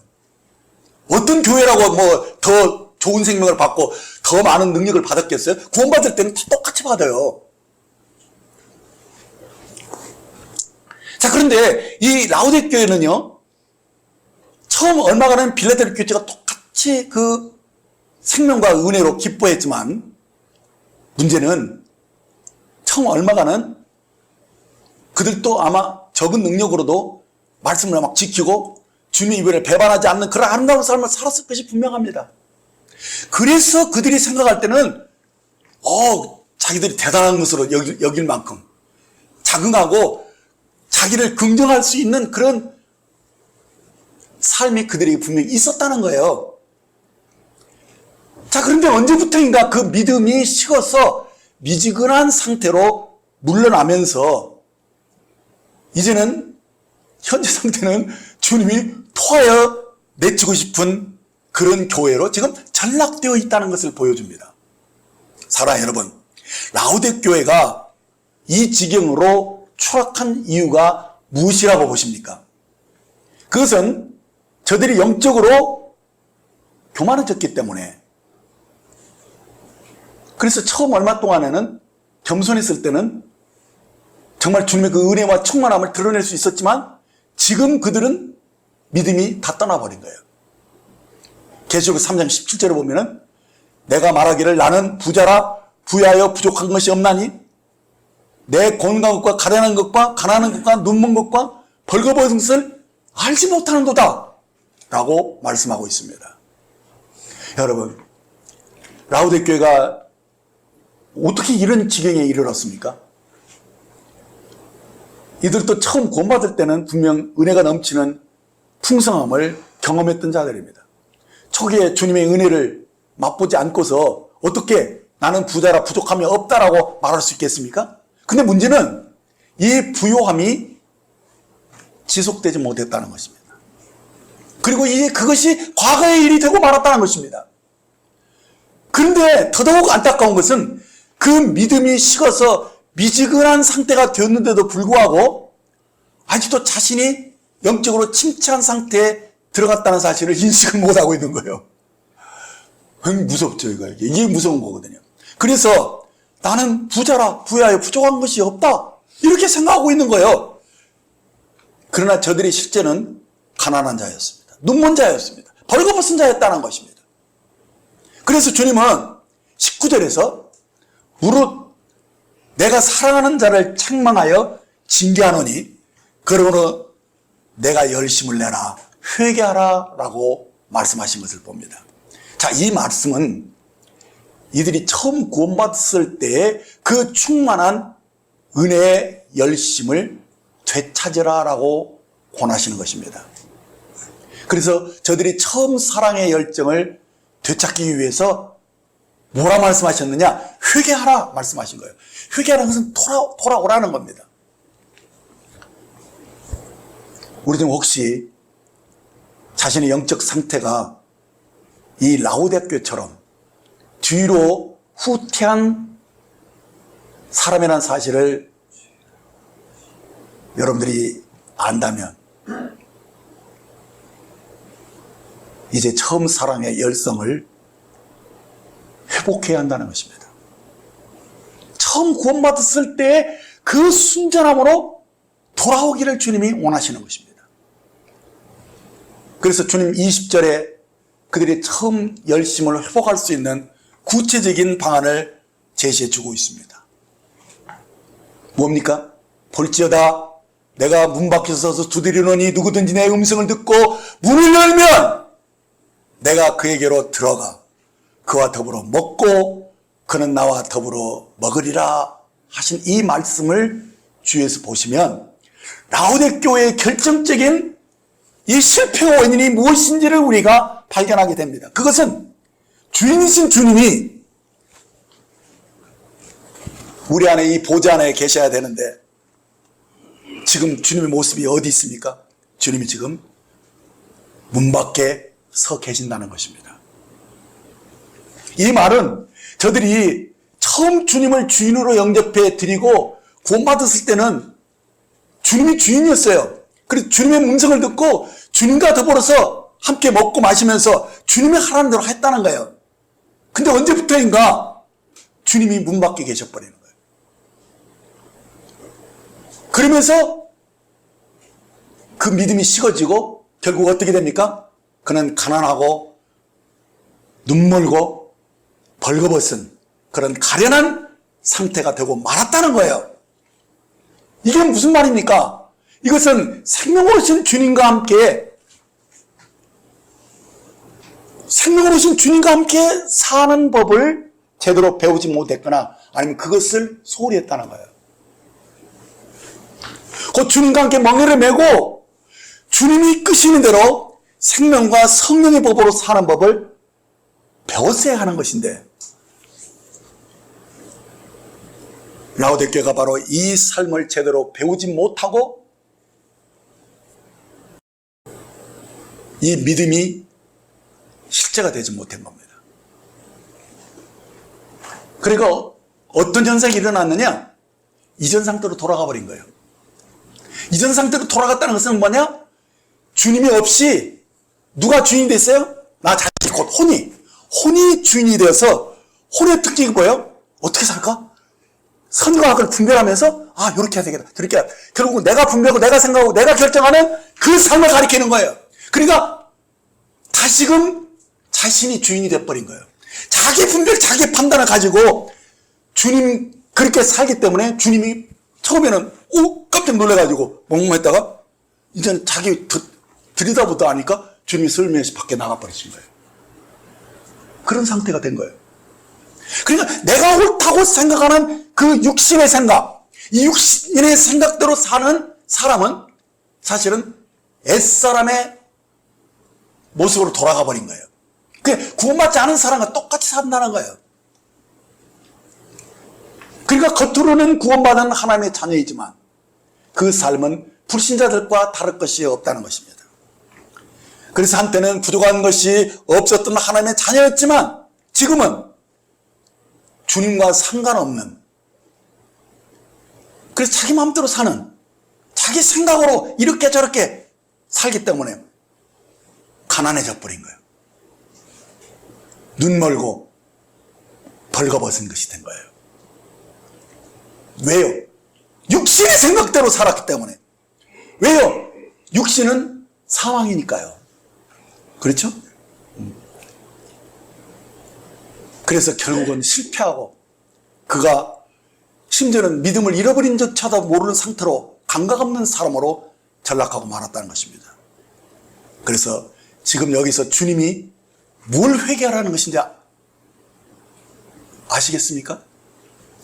어떤 교회라고 뭐 더 좋은 생명을 받고 더 많은 능력을 받았겠어요? 구원받을 때는 다 똑같이 받아요. 자, 그런데 이 라오디게아 교회는요, 처음 얼마간은 빌라델피아 교회가 똑같이 그 생명과 은혜로 기뻐했지만 문제는 처음 얼마간은 그들도 아마 적은 능력으로도 말씀을 막 지키고 주님의 이별을 배반하지 않는 그런 아름다운 삶을 살았을 것이 분명합니다. 그래서 그들이 생각할 때는 자기들이 대단한 것으로 여길 만큼 자긍하고 자기를 긍정할 수 있는 그런 삶이 그들에게 분명히 있었다는 거예요. 자, 그런데 언제부터인가 그 믿음이 식어서 미지근한 상태로 물러나면서 이제는 현재 상태는 주님이 토하여 내치고 싶은 그런 교회로 지금 전락되어 있다는 것을 보여줍니다. 사랑하는 여러분, 라오디게아 교회가 이 지경으로 추락한 이유가 무엇이라고 보십니까? 그것은 저들이 영적으로 교만해졌기 때문에, 그래서 처음 얼마 동안에는 겸손했을 때는 정말 주님의 그 은혜와 충만함을 드러낼 수 있었지만 지금 그들은 믿음이 다 떠나버린 거예요. 계시록 3장 17절에 보면은 내가 말하기를 나는 부자라 부유하여 부족한 것이 없나니 내 고난한 것과 가련한 것과 가난한 것과 눈먼 것과 벌거벗은 것을 알지 못하는도다 라고 말씀하고 있습니다. 여러분, 라우데 교회가 어떻게 이런 지경에 이르렀습니까? 이들도 처음 구원받을 때는 분명 은혜가 넘치는 풍성함을 경험했던 자들입니다. 초기에 주님의 은혜를 맛보지 않고서 어떻게 나는 부자라 부족함이 없다라고 말할 수 있겠습니까? 근데 문제는 이 부요함이 지속되지 못했다는 것입니다. 그리고 이제 그것이 과거의 일이 되고 말았다는 것입니다. 그런데 더더욱 안타까운 것은 그 믿음이 식어서 미지근한 상태가 되었는데도 불구하고 아직도 자신이 영적으로 침체한 상태에 들어갔다는 사실을 인식을 못하고 있는 거예요. 무섭죠, 이게 무서운 거거든요. 그래서 나는 부자라 부야에 부족한 것이 없다 이렇게 생각하고 있는 거예요. 그러나 저들이 실제는 가난한 자였습니다. 눈먼 자였습니다. 벌거벗은 자였다는 것입니다. 그래서 주님은 19절에서 무릇 내가 사랑하는 자를 책망하여 징계하노니 그러므로 내가 열심을 내라 회개하라 라고 말씀하신 것을 봅니다. 자, 이 말씀은 이들이 처음 구원받았을 때의 그 충만한 은혜의 열심을 되찾으라 라고 권하시는 것입니다. 그래서 저들이 처음 사랑의 열정을 되찾기 위해서 뭐라 말씀하셨느냐? 회개하라 말씀하신 거예요. 회개하라는 것은 돌아오라는 겁니다. 우리 중 혹시 자신의 영적 상태가 이 라우데 교회처럼 뒤로 후퇴한 사람이라는 사실을 여러분들이 안다면 이제 처음 사랑의 열성을 회복해야 한다는 것입니다. 처음 구원받았을 때 그 순전함으로 돌아오기를 주님이 원하시는 것입니다. 그래서 주님 20절에 그들이 처음 열심을 회복할 수 있는 구체적인 방안을 제시해 주고 있습니다. 뭡니까? 볼지어다 내가 문 밖에 서서 두드리노니 누구든지 내 음성을 듣고 문을 열면 내가 그에게로 들어가 그와 더불어 먹고 그는 나와 더불어 먹으리라 하신 이 말씀을 주위에서 보시면 라우데 교회의 결정적인 이 실패의 원인이 무엇인지를 우리가 발견하게 됩니다. 그것은 주인이신 주님이 우리 안에 이 보좌 안에 계셔야 되는데 지금 주님의 모습이 어디 있습니까? 주님이 지금 문 밖에 서 계신다는 것입니다. 이 말은 저들이 처음 주님을 주인으로 영접해 드리고 구원받았을 때는 주님이 주인이었어요. 그래서 주님의 음성을 듣고 주님과 더불어서 함께 먹고 마시면서 주님이 하라는 대로 했다는 거예요. 근데 언제부터인가 주님이 문 밖에 계셔버리는 거예요. 그러면서 그 믿음이 식어지고 결국 어떻게 됩니까? 그는 가난하고 눈멀고 벌거벗은 그런 가련한 상태가 되고 말았다는 거예요. 이게 무슨 말입니까? 이것은 생명으로 오신 주님과 함께 사는 법을 제대로 배우지 못했거나 아니면 그것을 소홀히 했다는 거예요. 곧 주님과 함께 멍에를 메고 주님이 이끄시는 대로 생명과 성령의 법으로 사는 법을 배웠어야 하는 것인데 라우데 교회가 바로 이 삶을 제대로 배우지 못하고 이 믿음이 실제가 되지 못한 겁니다. 그리고 어떤 현상이 일어났느냐? 이전 상태로 돌아가 버린 거예요. 이전 상태로 돌아갔다는 것은 뭐냐? 주님이 없이 누가 주인이 됐어요? 나 자신, 곧 혼이 주인이 되어서 혼의 특징이 뭐예요? 어떻게 살까? 선과 악을 분별하면서 이렇게 해야 되겠다 저렇게 해야 돼. 결국 내가 분별하고 내가 생각하고 내가 결정하는 그 삶을 가리키는 거예요. 그러니까 다시금 자신이 주인이 돼버린 거예요. 자기 분별 자기 판단을 가지고 주님 그렇게 살기 때문에 주님이 처음에는 깜짝 놀라가지고 멍멍했다가 이제는 자기 들여다보다 하니까 주님이 슬며시 밖에 나가버리신 거예요. 그런 상태가 된 거예요. 그러니까 내가 옳다고 생각하는 그 육신의 생각, 이 육신의 생각대로 사는 사람은 사실은 옛사람의 모습으로 돌아가 버린 거예요. 그 구원받지 않은 사람과 똑같이 산다는 거예요. 그러니까 겉으로는 구원받은 하나님의 자녀이지만 그 삶은 불신자들과 다를 것이 없다는 것입니다. 그래서 한때는 부족한 것이 없었던 하나님의 자녀였지만 지금은 주님과 상관없는, 그래서 자기 마음대로 사는, 자기 생각으로 이렇게 저렇게 살기 때문에 가난해져 버린 거예요. 눈 멀고 벌거벗은 것이 된 거예요. 왜요? 육신의 생각대로 살았기 때문에. 왜요? 육신은 사망이니까요. 그렇죠? 그래서 결국은 실패하고 그가 심지어는 믿음을 잃어버린 적차도 모르는 상태로 감각 없는 사람으로 전락하고 말았다는 것입니다. 그래서 지금 여기서 주님이 뭘 회개하라는 것인지 아시겠습니까?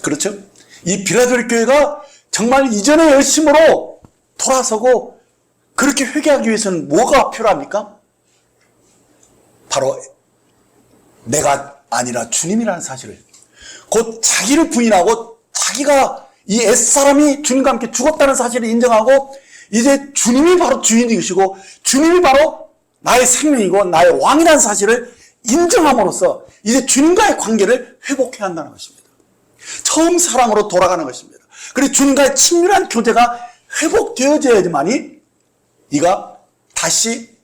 그렇죠? 이 빌라델 교회가 정말 이전의 열심으로 돌아서고 그렇게 회개하기 위해서는 뭐가 필요합니까? 바로 내가 아니라 주님이라는 사실을, 곧 자기를 부인하고 자기가 이 옛사람이 주님과 함께 죽었다는 사실을 인정하고 이제 주님이 바로 주인이시고 주님이 바로 나의 생명이고 나의 왕이라는 사실을 인정함으로써 이제 주님과의 관계를 회복해야 한다는 것입니다. 처음 사랑으로 돌아가는 것입니다. 그리고 주님과의 친밀한 교제가 회복되어져야지만이 이가 다시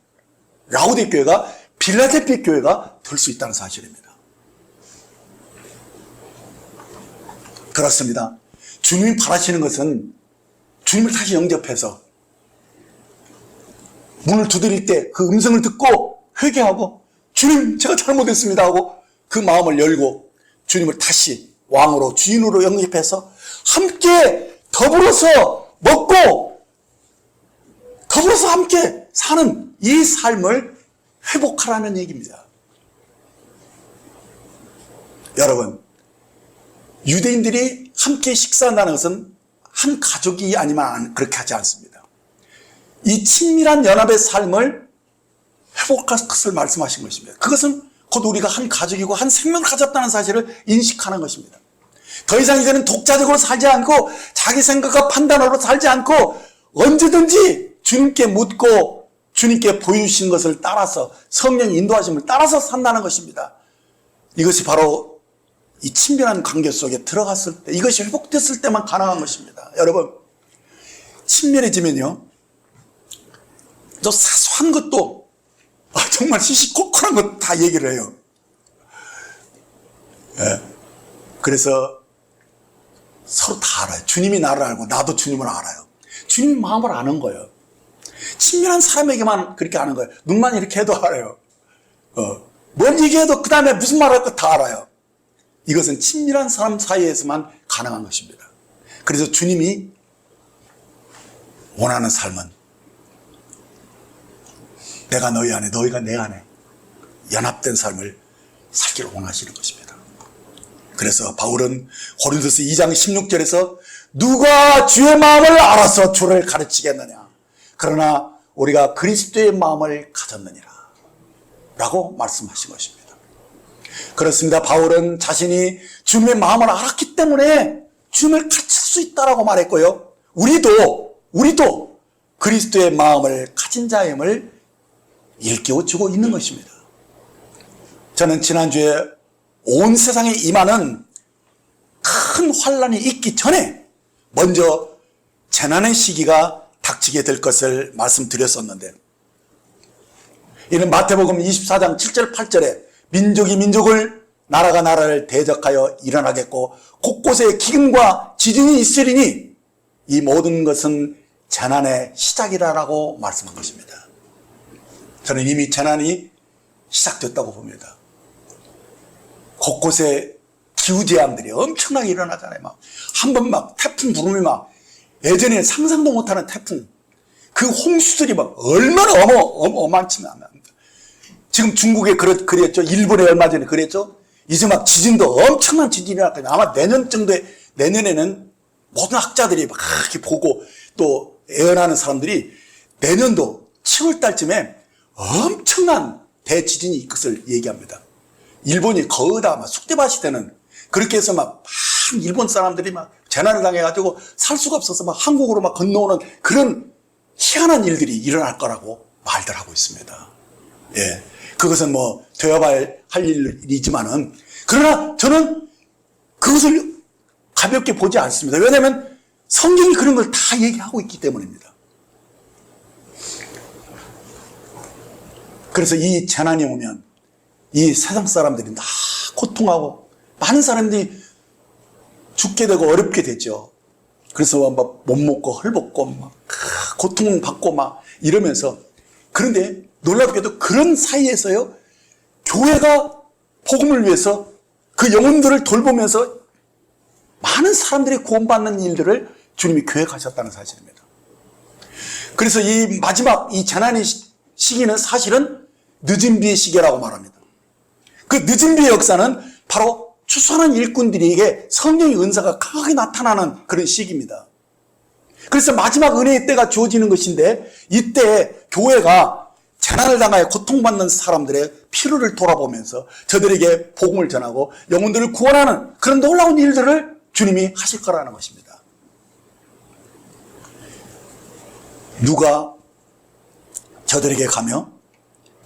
라우디게 교회가 빌라델피아 교회가 될 수 있다는 사실입니다. 그렇습니다. 주님이 바라시는 것은 주님을 다시 영접해서 문을 두드릴 때 그 음성을 듣고 회개하고 주님 제가 잘못했습니다 하고 그 마음을 열고 주님을 다시 왕으로 주인으로 영접해서 함께 더불어서 먹고 더불어서 함께 사는 이 삶을 회복하라는 얘기입니다. 여러분, 유대인들이 함께 식사한다는 것은 한 가족이 아니면 그렇게 하지 않습니다. 이 친밀한 연합의 삶을 회복할 것을 말씀하신 것입니다. 그것은 곧 우리가 한 가족이고 한 생명을 가졌다는 사실을 인식하는 것입니다. 더 이상 이제는 독자적으로 살지 않고 자기 생각과 판단으로 살지 않고 언제든지 주님께 묻고 주님께 보여주신 것을 따라서 성령의 인도하심을 따라서 산다는 것입니다. 이것이 바로 이 친밀한 관계 속에 들어갔을 때, 이것이 회복됐을 때만 가능한 것입니다. 여러분, 친밀해지면요, 저 사소한 것도 정말 시시콜콜한 것 다 얘기를 해요. 네. 그래서 서로 다 알아요. 주님이 나를 알고 나도 주님을 알아요. 주님 마음을 아는 거예요. 친밀한 사람에게만 그렇게 아는 거예요. 눈만 이렇게 해도 알아요. 뭘 얘기해도 그 다음에 무슨 말 할 거 다 알아요. 이것은 친밀한 사람 사이에서만 가능한 것입니다. 그래서 주님이 원하는 삶은 내가 너희 안에 너희가 내 안에 연합된 삶을 살기를 원하시는 것입니다. 그래서 바울은 고린도서 2장 16절에서 누가 주의 마음을 알아서 주를 가르치겠느냐, 그러나 우리가 그리스도의 마음을 가졌느니라 라고 말씀하신 것입니다. 그렇습니다. 바울은 자신이 주님의 마음을 알았기 때문에 주님을 가르칠 수 있다라고 말했고요, 우리도 그리스도의 마음을 가진 자임을 일깨워주고 있는 것입니다. 저는 지난주에 온 세상에 임하는 큰 환란이 있기 전에 먼저 재난의 시기가 닥치게 될 것을 말씀드렸었는데, 이는 마태복음 24장 7절 8절에 민족이 민족을, 나라가 나라를 대적하여 일어나겠고 곳곳에 기근과 지진이 있으리니 이 모든 것은 재난의 시작이라고 말씀한 것입니다. 저는 이미 재난이 시작됐다고 봅니다. 곳곳에 기후재앙들이 엄청나게 일어나잖아요. 한 번 태풍 부름이 예전에 상상도 못하는 태풍, 그 홍수들이 얼마나 어마어마한지 압니다. 지금 중국에 그랬죠. 일본에 얼마 전에 그랬죠. 이제 막 지진도 엄청난 지진이 났거든요. 아마 내년에는 모든 학자들이 막 이렇게 보고 또 예언하는 사람들이 내년도 7월 달쯤에 엄청난 대지진이 있을 것을 얘기합니다. 일본이 거의 다 막 쑥대밭이 되는, 그렇게 해서 막 일본 사람들이 막 재난을 당해가지고 살 수가 없어서 막 한국으로 막 건너오는 그런 희한한 일들이 일어날 거라고 말들 하고 있습니다. 예. 그것은 뭐 되어봐야 할 일이지만은, 그러나 저는 그것을 가볍게 보지 않습니다. 왜냐하면 성경이 그런 걸 다 얘기하고 있기 때문입니다. 그래서 이 재난이 오면 이 세상 사람들이 다 고통하고 많은 사람들이 죽게 되고 어렵게 되죠. 그래서 막 못 먹고 헐벗고 막 고통받고 막 이러면서, 그런데 놀랍게도 그런 사이에서요, 교회가 복음을 위해서 그 영혼들을 돌보면서 많은 사람들이 구원받는 일들을 주님이 계획하셨다는 사실입니다. 그래서 이 마지막 이 재난의 시기는 사실은 늦은 비의 시기라고 말합니다. 그 늦은 비의 역사는 바로 추수하는 일꾼들에게 성령의 은사가 강하게 나타나는 그런 시기입니다. 그래서 마지막 은혜의 때가 주어지는 것인데, 이때 교회가 재난을 당하여 고통받는 사람들의 필요를 돌아보면서 저들에게 복음을 전하고 영혼들을 구원하는 그런 놀라운 일들을 주님이 하실 거라는 것입니다. 누가 저들에게 가며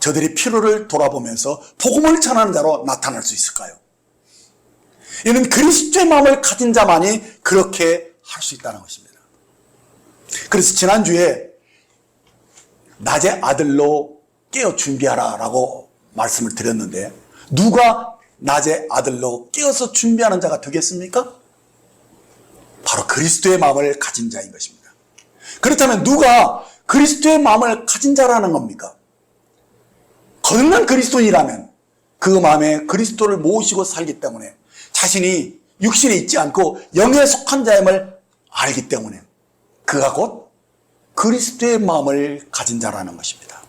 저들의 필요를 돌아보면서 복음을 전하는 자로 나타날 수 있을까요? 이는 그리스도의 마음을 가진 자만이 그렇게 할 수 있다는 것입니다. 그래서 지난주에 낮의 아들로 깨어 준비하라 라고 말씀을 드렸는데, 누가 낮의 아들로 깨어서 준비하는 자가 되겠습니까? 바로 그리스도의 마음을 가진 자인 것입니다. 그렇다면 누가 그리스도의 마음을 가진 자라는 겁니까? 거듭난 그리스도인이라면 그 마음에 그리스도를 모시고 살기 때문에 자신이 육신에 있지 않고 영에 속한 자임을 알기 때문에 그가 곧 그리스도의 마음을 가진 자라는 것입니다.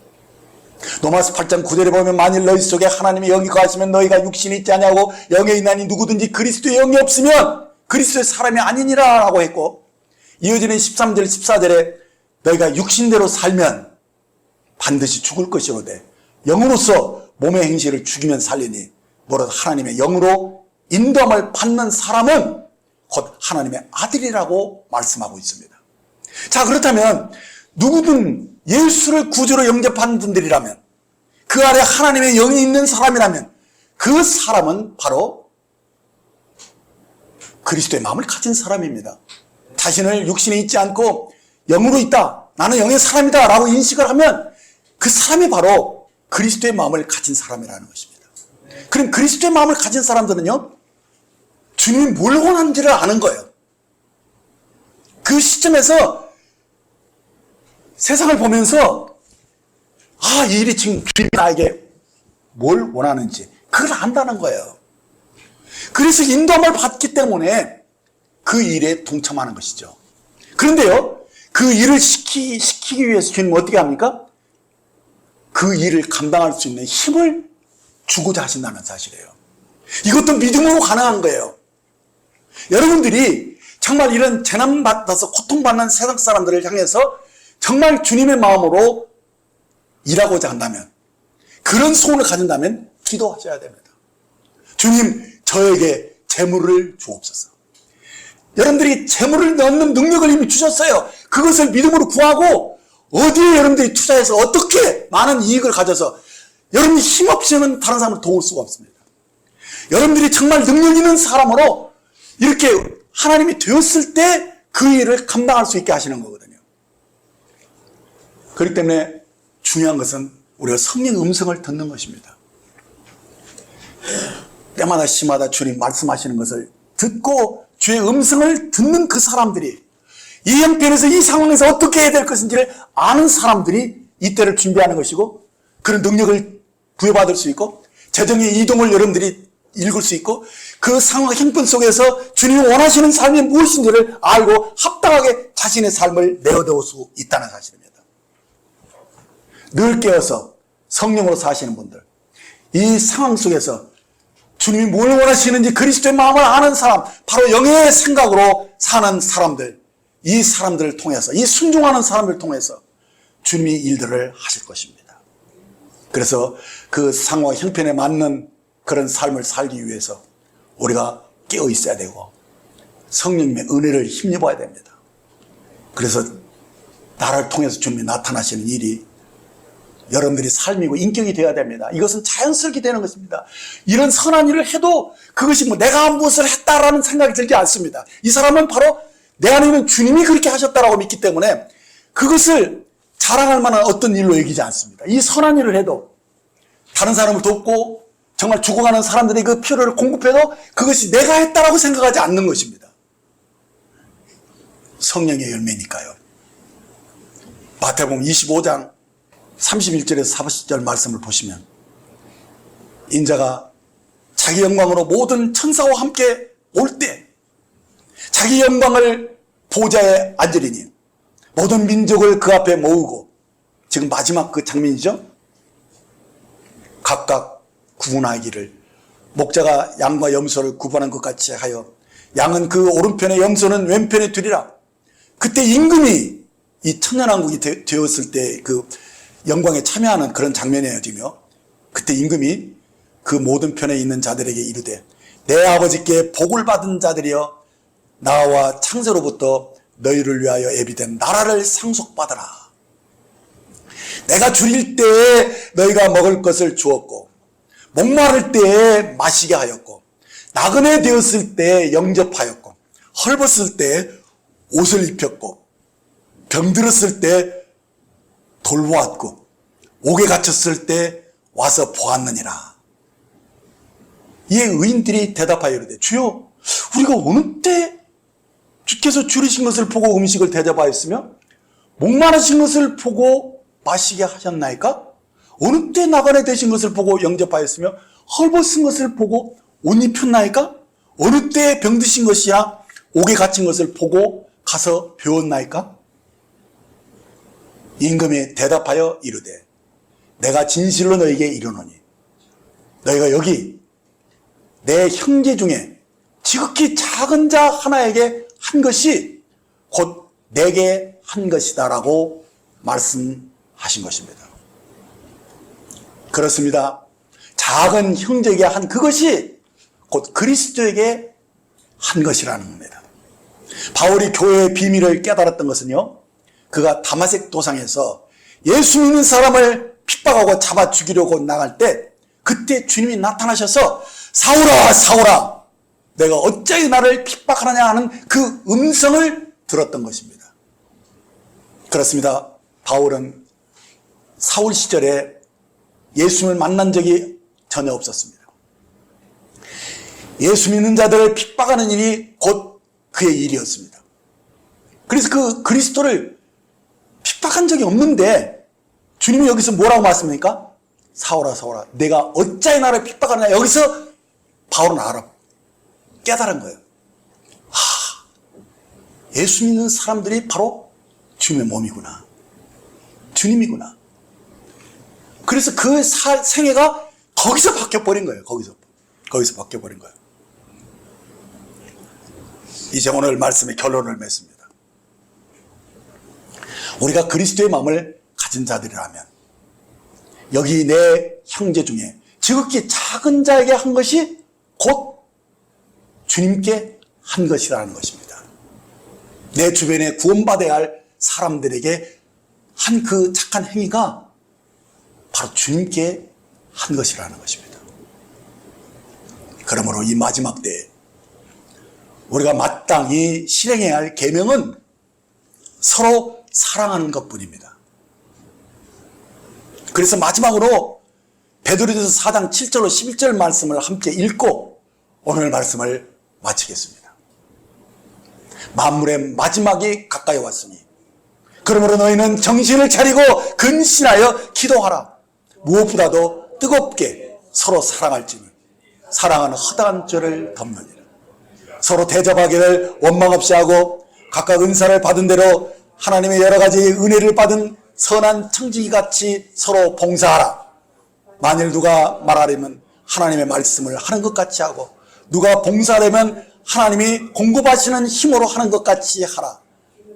로마서 8장 9절에 보면 만일 너희 속에 하나님의 영이 거하시면 너희가 육신이 있지 아니하고 영에 있나니 누구든지 그리스도의 영이 없으면 그리스도의 사람이 아니니라 라고 했고, 이어지는 13절 14절에 너희가 육신대로 살면 반드시 죽을 것이로되 영으로서 몸의 행실을 죽이면 살리니 무릇 하나님의 영으로 인도함을 받는 사람은 곧 하나님의 아들이라고 말씀하고 있습니다. 자, 그렇다면 누구든 예수를 구주로 영접한 분들이라면, 그 안에 하나님의 영이 있는 사람이라면 그 사람은 바로 그리스도의 마음을 가진 사람입니다. 자신을 육신에 있지 않고 영으로 있다, 나는 영의 사람이다 라고 인식을 하면 그 사람이 바로 그리스도의 마음을 가진 사람이라는 것입니다. 그럼 그리스도의 마음을 가진 사람들은요, 주님이 뭘 원하는지를 아는 거예요. 그 시점에서 세상을 보면서 이 일이 지금 주님이 나에게 뭘 원하는지 그걸 안다는 거예요. 그래서 인도함을 받기 때문에 그 일에 동참하는 것이죠. 그런데요, 그 일을 시키기 위해서 주님은 어떻게 합니까? 그 일을 감당할 수 있는 힘을 주고자 하신다는 사실이에요. 이것도 믿음으로 가능한 거예요. 여러분들이 정말 이런 재난받아서 고통받는 세상 사람들을 향해서 정말 주님의 마음으로 일하고자 한다면, 그런 소원을 가진다면 기도하셔야 됩니다. 주님, 저에게 재물을 주옵소서. 여러분들이 재물을 넣는 능력을 이미 주셨어요. 그것을 믿음으로 구하고 어디에 여러분들이 투자해서 어떻게 많은 이익을 가져서 여러분이 힘없이는 다른 사람을 도울 수가 없습니다. 여러분들이 정말 능력 있는 사람으로 이렇게 하나님이 되었을 때 그 일을 감당할 수 있게 하시는 거거든요. 그렇기 때문에 중요한 것은 우리가 성령의 음성을 듣는 것입니다. 때마다 시마다 주님 말씀하시는 것을 듣고 주의 음성을 듣는 그 사람들이, 이 형편에서 이 상황에서 어떻게 해야 될 것인지를 아는 사람들이 이때를 준비하는 것이고, 그런 능력을 부여받을 수 있고, 재정의 이동을 여러분들이 읽을 수 있고, 그 상황 형편 속에서 주님이 원하시는 삶이 무엇인지를 알고 합당하게 자신의 삶을 내어놓을 수 있다는 사실입니다. 늘 깨어서 성령으로 사시는 분들, 이 상황 속에서 주님이 뭘 원하시는지 그리스도의 마음을 아는 사람, 바로 영의 생각으로 사는 사람들, 이 사람들을 통해서, 이 순종하는 사람들을 통해서 주님이 일들을 하실 것입니다. 그래서 그 상황 형편에 맞는 그런 삶을 살기 위해서 우리가 깨어 있어야 되고 성령님의 은혜를 힘입어야 됩니다. 그래서 나를 통해서 주님이 나타나시는 일이 여러분들이 삶이고 인격이 되어야 됩니다. 이것은 자연스럽게 되는 것입니다. 이런 선한 일을 해도 그것이 내가 무엇을 했다라는 생각이 들지 않습니다. 이 사람은 바로 내 안에 있는 주님이 그렇게 하셨다라고 믿기 때문에 그것을 자랑할 만한 어떤 일로 여기지 않습니다. 이 선한 일을 해도 다른 사람을 돕고 정말 죽어가는 사람들이 그 필요를 공급해도 그것이 내가 했다라고 생각하지 않는 것입니다. 성령의 열매니까요. 마태복음 25장 31절에서 40절 말씀을 보시면 인자가 자기 영광으로 모든 천사와 함께 올 때 자기 영광을 보좌에 앉으리니 모든 민족을 그 앞에 모으고, 지금 마지막 그 장면이죠. 각각 구분하기를 목자가 양과 염소를 구분한 것 같이 하여 양은 그 오른편에 염소는 왼편에 두리라. 그때 임금이 이 천년왕국이 되었을 때 그 영광에 참여하는 그런 장면이에요. 그때 임금이 그 모든 편에 있는 자들에게 이르되 내 아버지께 복을 받은 자들이여 나와 창세로부터 너희를 위하여 예비된 나라를 상속받아라. 내가 줄일 때에 너희가 먹을 것을 주었고 목마를 때에 마시게 하였고 나그네 되었을 때에 영접하였고 헐벗을 때에 옷을 입혔고 병들었을 때 돌보았고 옥에 갇혔을 때 와서 보았느니라. 이에 의인들이 대답하여 이르되 주여 우리가 어느 때 주께서 줄이신 것을 보고 음식을 대접하였으며 목마르신 것을 보고 마시게 하셨나이까? 어느 때 나그네 되신 것을 보고 영접하였으며 헐벗은 것을 보고 옷 입혔나이까? 어느 때 병드신 것이야 옥에 갇힌 것을 보고 가서 배웠나이까? 임금이 대답하여 이르되 내가 진실로 너에게 이르노니 너희가 여기 내 형제 중에 지극히 작은 자 하나에게 한 것이 곧 내게 한 것이다라고 말씀하신 것입니다. 그렇습니다. 작은 형제에게 한 그것이 곧 그리스도에게 한 것이라는 겁니다. 바울이 교회의 비밀을 깨달았던 것은요, 그가 다마색 도상에서 예수 믿는 사람을 핍박하고 잡아 죽이려고 나갈 때 그때 주님이 나타나셔서 사울아 사울아 내가 어찌 나를 핍박하느냐 하는 그 음성을 들었던 것입니다. 그렇습니다. 바울은 사울 시절에 예수님을 만난 적이 전혀 없었습니다. 예수 믿는 자들을 핍박하는 일이 곧 그의 일이었습니다. 그래서 그 그리스도를 핍박한 적이 없는데 주님이 여기서 뭐라고 말씀합니까? 사울아 사울아 내가 어찌 나를 핍박하느냐. 여기서 바울은 깨달은 거예요. 예수 믿는 사람들이 바로 주님의 몸이구나. 주님이구나. 그래서 그 생애가 거기서 바뀌어버린 거예요. 거기서 바뀌어버린 거예요. 이제 오늘 말씀의 결론을 맺습니다. 우리가 그리스도의 마음을 가진 자들이라면 여기 내 형제 중에 지극히 작은 자에게 한 것이 곧 주님께 한 것이라는 것입니다. 내 주변에 구원받아야 할 사람들에게 한 그 착한 행위가 바로 주님께 한 것이라는 것입니다. 그러므로 이 마지막 때에 우리가 마땅히 실행해야 할 계명은 서로 사랑하는 것뿐입니다. 그래서 마지막으로 베드로전서 4장 7절로 11절 말씀을 함께 읽고 오늘 말씀을 마치겠습니다. 만물의 마지막이 가까이 왔으니 그러므로 너희는 정신을 차리고 근신하여 기도하라. 무엇보다도 뜨겁게 서로 사랑할지니 사랑은 허다한 죄를 덮느니라. 서로 대접하기를 원망 없이 하고 각각 은사를 받은 대로 하나님의 여러 가지 은혜를 받은 선한 청지기같이 서로 봉사하라. 만일 누가 말하려면 하나님의 말씀을 하는 것 같이 하고, 누가 봉사하려면 하나님이 공급하시는 힘으로 하는 것 같이 하라.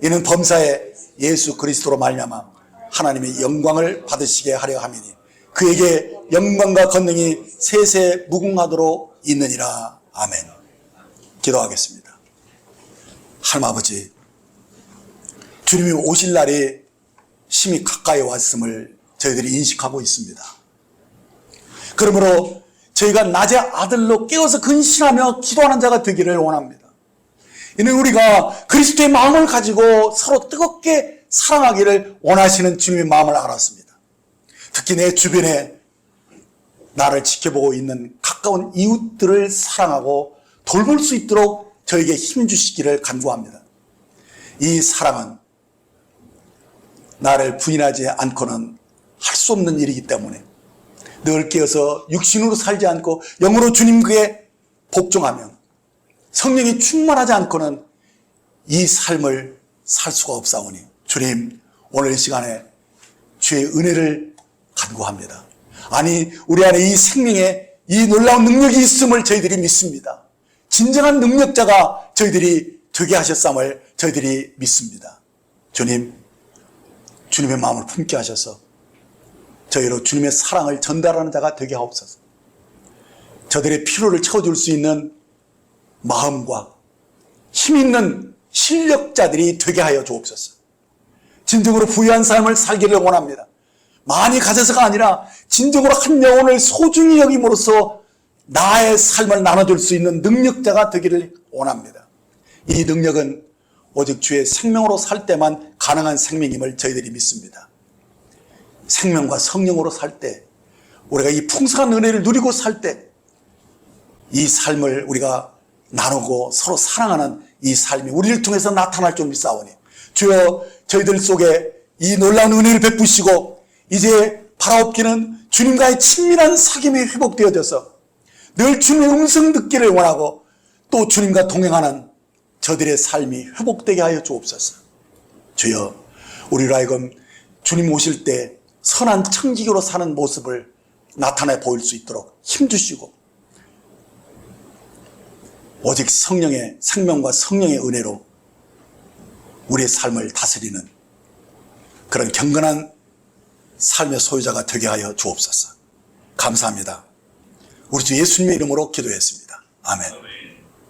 이는 범사에 예수 그리스도로 말미암아 하나님의 영광을 받으시게 하려 함이니 그에게 영광과 권능이 세세 무궁하도록 있느니라. 아멘. 기도하겠습니다. 하나님 아버지, 주님이 오실 날이 심히 가까이 왔음을 저희들이 인식하고 있습니다. 그러므로 저희가 낮에 아들로 깨어서 근신하며 기도하는 자가 되기를 원합니다. 이는 우리가 그리스도의 마음을 가지고 서로 뜨겁게 사랑하기를 원하시는 주님의 마음을 알았습니다. 특히 내 주변에 나를 지켜보고 있는 가까운 이웃들을 사랑하고 돌볼 수 있도록 저에게 힘주시기를 간구합니다. 이 사랑은 나를 부인하지 않고는 할 수 없는 일이기 때문에 늘 깨어서 육신으로 살지 않고 영으로 주님께 복종하며 성령이 충만하지 않고는 이 삶을 살 수가 없사오니 주님, 오늘 이 시간에 주의 은혜를 간구합니다. 아니, 우리 안에 이 생명에 이 놀라운 능력이 있음을 저희들이 믿습니다. 진정한 능력자가 저희들이 되게 하셨음을 저희들이 믿습니다. 주님, 주님의 마음을 품게 하셔서 저희로 주님의 사랑을 전달하는 자가 되게 하옵소서. 저들의 필요를 채워줄 수 있는 마음과 힘 있는 실력자들이 되게 하여 주옵소서. 진정으로 부유한 삶을 살기를 원합니다. 많이 가져서가 아니라 진정으로 한 영혼을 소중히 여김으로써 나의 삶을 나눠줄 수 있는 능력자가 되기를 원합니다. 이 능력은 오직 주의 생명으로 살 때만 가능한 생명임을 저희들이 믿습니다. 생명과 성령으로 살 때, 우리가 이 풍성한 은혜를 누리고 살 때, 이 삶을 우리가 나누고 서로 사랑하는 이 삶이 우리를 통해서 나타날 줄 믿사오니 주여, 저희들 속에 이 놀라운 은혜를 베푸시고 이제 바라옵기는 주님과의 친밀한 사귐이 회복되어져서 늘 주님의 음성 듣기를 원하고 또 주님과 동행하는 저들의 삶이 회복되게 하여 주옵소서. 주여, 우리로 하여금 주님 오실 때 선한 청지기로 사는 모습을 나타내 보일 수 있도록 힘주시고 오직 성령의 생명과 성령의 은혜로 우리의 삶을 다스리는 그런 경건한 삶의 소유자가 되게 하여 주옵소서. 감사합니다. 우리 주 예수님의 이름으로 기도했습니다. 아멘.